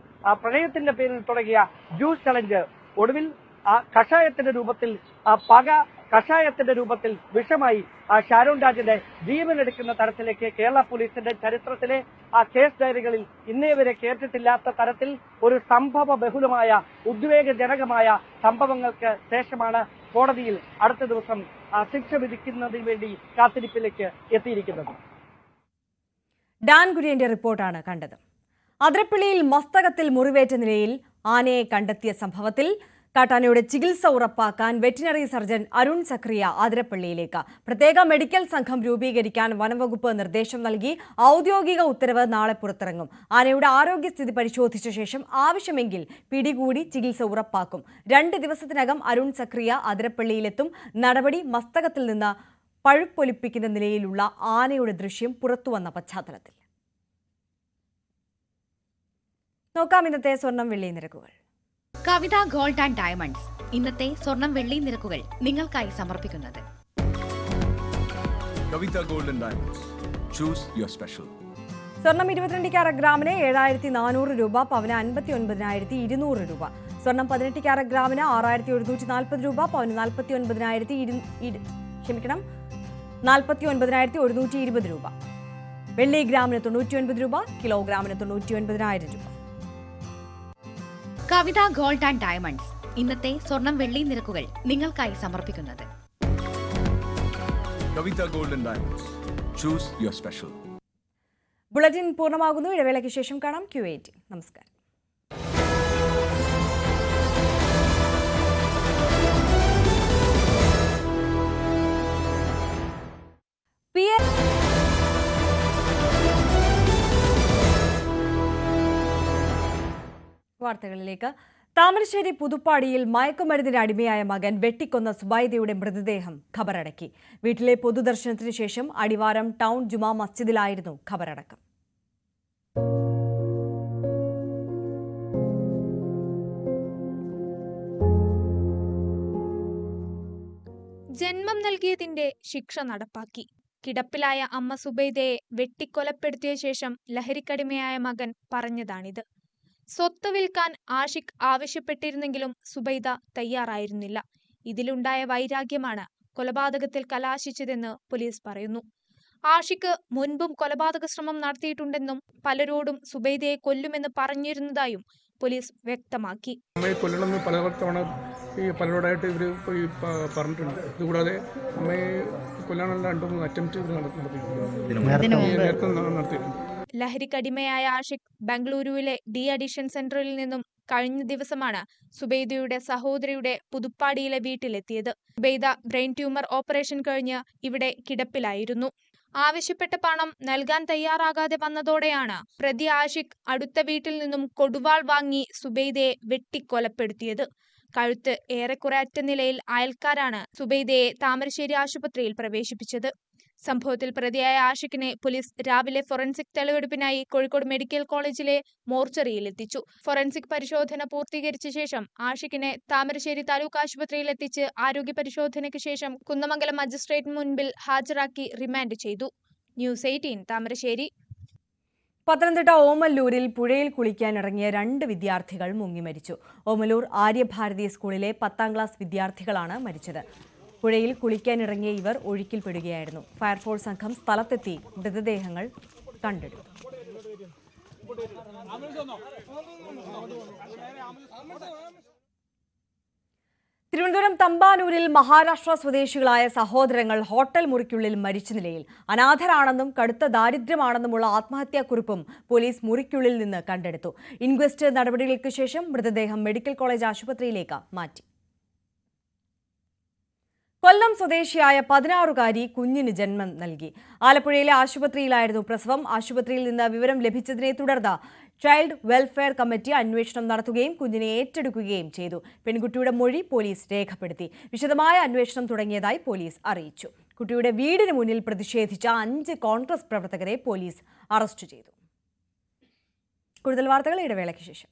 പ്രണയത്തിന്റെ പേരിൽ തുടങ്ങിയ ജ്യൂസ് ചലഞ്ച് ഒടുവിൽ കഷായത്തിന്റെ രൂപത്തിൽ വിഷമായി ഷാരോൺ രാജിന്റെ ജീവനെടുക്കുന്ന തരത്തിലേക്ക് കേരള പോലീസിന്റെ ചരിത്രത്തിലെ കേസ് ഡയറികളിൽ ഇന്നേ വരെ കേട്ടിട്ടില്ലാത്ത തരത്തിൽ ഒരു സംഭവ ബഹുലമായ ഉദ്വേഗജനകമായ സംഭവങ്ങൾക്ക് ശേഷമാണ് കോടതിയിൽ അടുത്ത ദിവസം ശിക്ഷ വിധിക്കുന്നതിന് വേണ്ടി കാത്തിരിപ്പിലേക്ക് എത്തിയിരിക്കുന്നത്. ഡാൻ കുര്യന്റെ റിപ്പോർട്ടാണ് കണ്ടത്. അതിരപ്പള്ളിയിൽ മസ്തകത്തിൽ മുറിവേറ്റ നിലയിൽ ആനയെ കണ്ടെത്തിയ സംഭവത്തിൽ കാട്ടാനയുടെ ചികിത്സ ഉറപ്പാക്കാൻ വെറ്റിനറി സർജൻ അരുൺ സക്രിയ അതിരപ്പള്ളിയിലേക്ക്. പ്രത്യേക മെഡിക്കൽ സംഘം രൂപീകരിക്കാൻ വനംവകുപ്പ് നിർദ്ദേശം നൽകി. ഔദ്യോഗിക ഉത്തരവ് നാളെ പുറത്തിറങ്ങും. ആനയുടെ ആരോഗ്യസ്ഥിതി പരിശോധിച്ച ശേഷം ആവശ്യമെങ്കിൽ പിടികൂടി ചികിത്സ ഉറപ്പാക്കും. 2 ദിവസത്തിനകം അരുൺ സക്രിയ അതിരപ്പള്ളിയിലെത്തും. നടപടി മസ്തകത്തിൽ നിന്ന് പഴുപ്പൊലിപ്പിക്കുന്ന നിലയിലുള്ള ആനയുടെ ദൃശ്യം പുറത്തുവന്ന പശ്ചാത്തലത്തിൽ. നോക്കാം ഇന്നത്തെ സ്വർണം വെള്ളി നിരക്കുകൾ. കവിത ഗോൾഡ് ആൻഡ് ഡയമണ്ട്സ് ഇന്നത്തെ സ്വർണം വെള്ളി നിരക്കുകൾ നിങ്ങൾക്കായി സമർപ്പിക്കുന്നത് Kavitha gold and diamonds. Choose your special. സ്വർണം 22 ക്യാരറ്റ് ഗ്രാമിന് 7400 രൂപ, പവന് 59,200 രൂപ. സ്വർണം 18 ക്യാരറ്റ് ഗ്രാമിന് 6140 രൂപ, പവന് 49,120 രൂപ. വെള്ളി ഗ്രാമിന് 99 രൂപ, കിലോഗ്രാമിന് 99,000 രൂപ. കവിത ഗോൾഡ് ആൻഡ് ഡയമണ്ട്സ് ഇന്നത്തെ സ്വർണം വെള്ളി നിരക്കുകൾ നിങ്ങൾക്കായി സമർപ്പിക്കുന്നത് Kavitha gold and diamonds. Choose your special. Bulletin പൂർണ്ണമാകുന്നു. ഇടവേളയ്ക്ക് ശേഷം കാണാം Q18. നമസ്കാരം. വാർത്തകളിലേക്ക്. താമരശ്ശേരി പുതുപ്പാടിയിൽ മയക്കുമരുന്നിന് അടിമയായ മകൻ വെട്ടിക്കൊന്ന സുബൈദയുടെ മൃതദേഹം ഖബറടക്കി. വീട്ടിലെ പൊതുദർശനത്തിന് ശേഷം അടിവാരം ടൗൺ ജുമാ മസ്ജിദിലായിരുന്നു ഖബറടക്കം. ജന്മം നൽകിയതിന്റെ ശിക്ഷ നടപ്പാക്കി. കിടപ്പിലായ അമ്മ സുബൈദയെ വെട്ടിക്കൊലപ്പെടുത്തിയ ശേഷം ലഹരിക്കടിമയായ മകൻ പറഞ്ഞതാണിത്. സ്വത്ത് വിൽക്കാൻ ആഷിഖ് ആവശ്യപ്പെട്ടിരുന്നെങ്കിലും സുബൈദ തയ്യാറായിരുന്നില്ല. ഇതിലുണ്ടായ വൈരാഗ്യമാണ് കൊലപാതകത്തിൽ കലാശിച്ചതെന്ന് പോലീസ് പറയുന്നു. ആഷിഖ് മുൻപും കൊലപാതക ശ്രമം നടത്തിയിട്ടുണ്ടെന്നും പലരോടും സുബൈദയെ കൊല്ലുമെന്ന് പറഞ്ഞിരുന്നതായും പോലീസ് വ്യക്തമാക്കി. അമ്മയെ കൊല്ലണമെന്ന് പലതവണ പലരോടായിട്ട് ഇവർ പറഞ്ഞിട്ടുണ്ട്. ഇതുകൂടാതെ അമ്മയെ കൊല്ലാനുള്ള 2-3 അറ്റംപ്റ്റ് നടത്തിയിട്ടുണ്ട്. ലഹരിക്കടിമയായ ആഷിഖ് ബംഗളൂരുവിലെ ഡി അഡിഷൻ സെന്ററിൽ നിന്നും കഴിഞ്ഞ ദിവസമാണ് സുബൈദയുടെ സഹോദരിയുടെ പുതുപ്പാടിയിലെ വീട്ടിലെത്തിയത്. സുബൈദ ബ്രെയിൻ ട്യൂമർ ഓപ്പറേഷൻ കഴിഞ്ഞ് ഇവിടെ കിടപ്പിലായിരുന്നു. ആവശ്യപ്പെട്ട പണം നൽകാൻ തയ്യാറാകാതെ വന്നതോടെയാണ് പ്രതി ആഷിഖ് അടുത്ത വീട്ടിൽ നിന്നും കൊടുവാൾ വാങ്ങി സുബൈദയെ വെട്ടിക്കൊലപ്പെടുത്തിയത്. കഴുത്ത് ഏറെക്കുറെ അറ്റ നിലയിൽ അയൽക്കാരാണ് സുബൈദയെ താമരശ്ശേരി ആശുപത്രിയിൽ പ്രവേശിപ്പിച്ചത്. സംഭവത്തിൽ പ്രതിയായ ആഷിഖിനെ പോലീസ് രാവിലെ ഫോറൻസിക് തെളിവെടുപ്പിനായി കോഴിക്കോട് മെഡിക്കൽ കോളേജിലെ മോർച്ചറിയിൽ എത്തിച്ചു. ഫോറൻസിക് പരിശോധന പൂർത്തീകരിച്ച ശേഷം ആഷിഖിനെ താമരശ്ശേരി താലൂക്ക് ആശുപത്രിയിൽ എത്തിച്ച് ആരോഗ്യ പരിശോധനയ്ക്ക് ശേഷം കുന്നമംഗലം മജിസ്ട്രേറ്റ് മുൻപിൽ ഹാജരാക്കി റിമാൻഡ് ചെയ്തു. ന്യൂസ് 18 താമരശ്ശേരി. പത്തനംതിട്ട ഓമല്ലൂരിൽ പുഴയിൽ കുളിക്കാനിറങ്ങിയ 2 വിദ്യാർത്ഥികൾ മുങ്ങി മരിച്ചു. ഓമല്ലൂർ ആര്യഭാരതി സ്കൂളിലെ 10ാം ക്ലാസ് വിദ്യാർത്ഥികളാണ് മരിച്ചത്. പുഴയിൽ കുളിക്കാനിറങ്ങിയ ഇവർ ഒഴുക്കിൽപ്പെടുകയായിരുന്നു. ഫയർഫോഴ്സ് സംഘം സ്ഥലത്തെത്തി മൃതദേഹങ്ങൾ കണ്ടെടുത്തു. തിരുവനന്തപുരം തമ്പാനൂരിൽ മഹാരാഷ്ട്ര സ്വദേശികളായ സഹോദരങ്ങൾ ഹോട്ടൽ മുറിക്കുള്ളിൽ മരിച്ച നിലയിൽ. അനാഥരാണെന്നും കടുത്ത ദാരിദ്ര്യമാണെന്നുമുള്ള ആത്മഹത്യാക്കുറിപ്പും പോലീസ് മുറിക്കുള്ളിൽ നിന്ന് കണ്ടെടുത്തു. ഇൻക്വസ്റ്റ് നടപടികൾക്ക് ശേഷം മൃതദേഹം മെഡിക്കൽ കോളേജ് ആശുപത്രിയിലേക്ക് മാറ്റി. കൊല്ലം സ്വദേശിയായ 16-കാരി കുഞ്ഞിന് ജന്മം നൽകി. ആലപ്പുഴയിലെ ആശുപത്രിയിലായിരുന്നു പ്രസവം. ആശുപത്രിയിൽ നിന്ന് വിവരം ലഭിച്ചതിനെ തുടർന്ന് ചൈൽഡ് വെൽഫെയർ കമ്മിറ്റി അന്വേഷണം നടത്തുകയും കുഞ്ഞിനെ ഏറ്റെടുക്കുകയും ചെയ്തു. പെൺകുട്ടിയുടെ മൊഴി പോലീസ് രേഖപ്പെടുത്തി. വിശദമായ അന്വേഷണം തുടങ്ങിയതായി പോലീസ് അറിയിച്ചു. കുട്ടിയുടെ വീടിന് മുന്നിൽ പ്രതിഷേധിച്ച 5 കോൺഗ്രസ് പ്രവർത്തകരെ പോലീസ് അറസ്റ്റ് ചെയ്തു. കൂടുതൽ വാർത്തകൾ ഇടവേളയ്ക്ക് ശേഷം.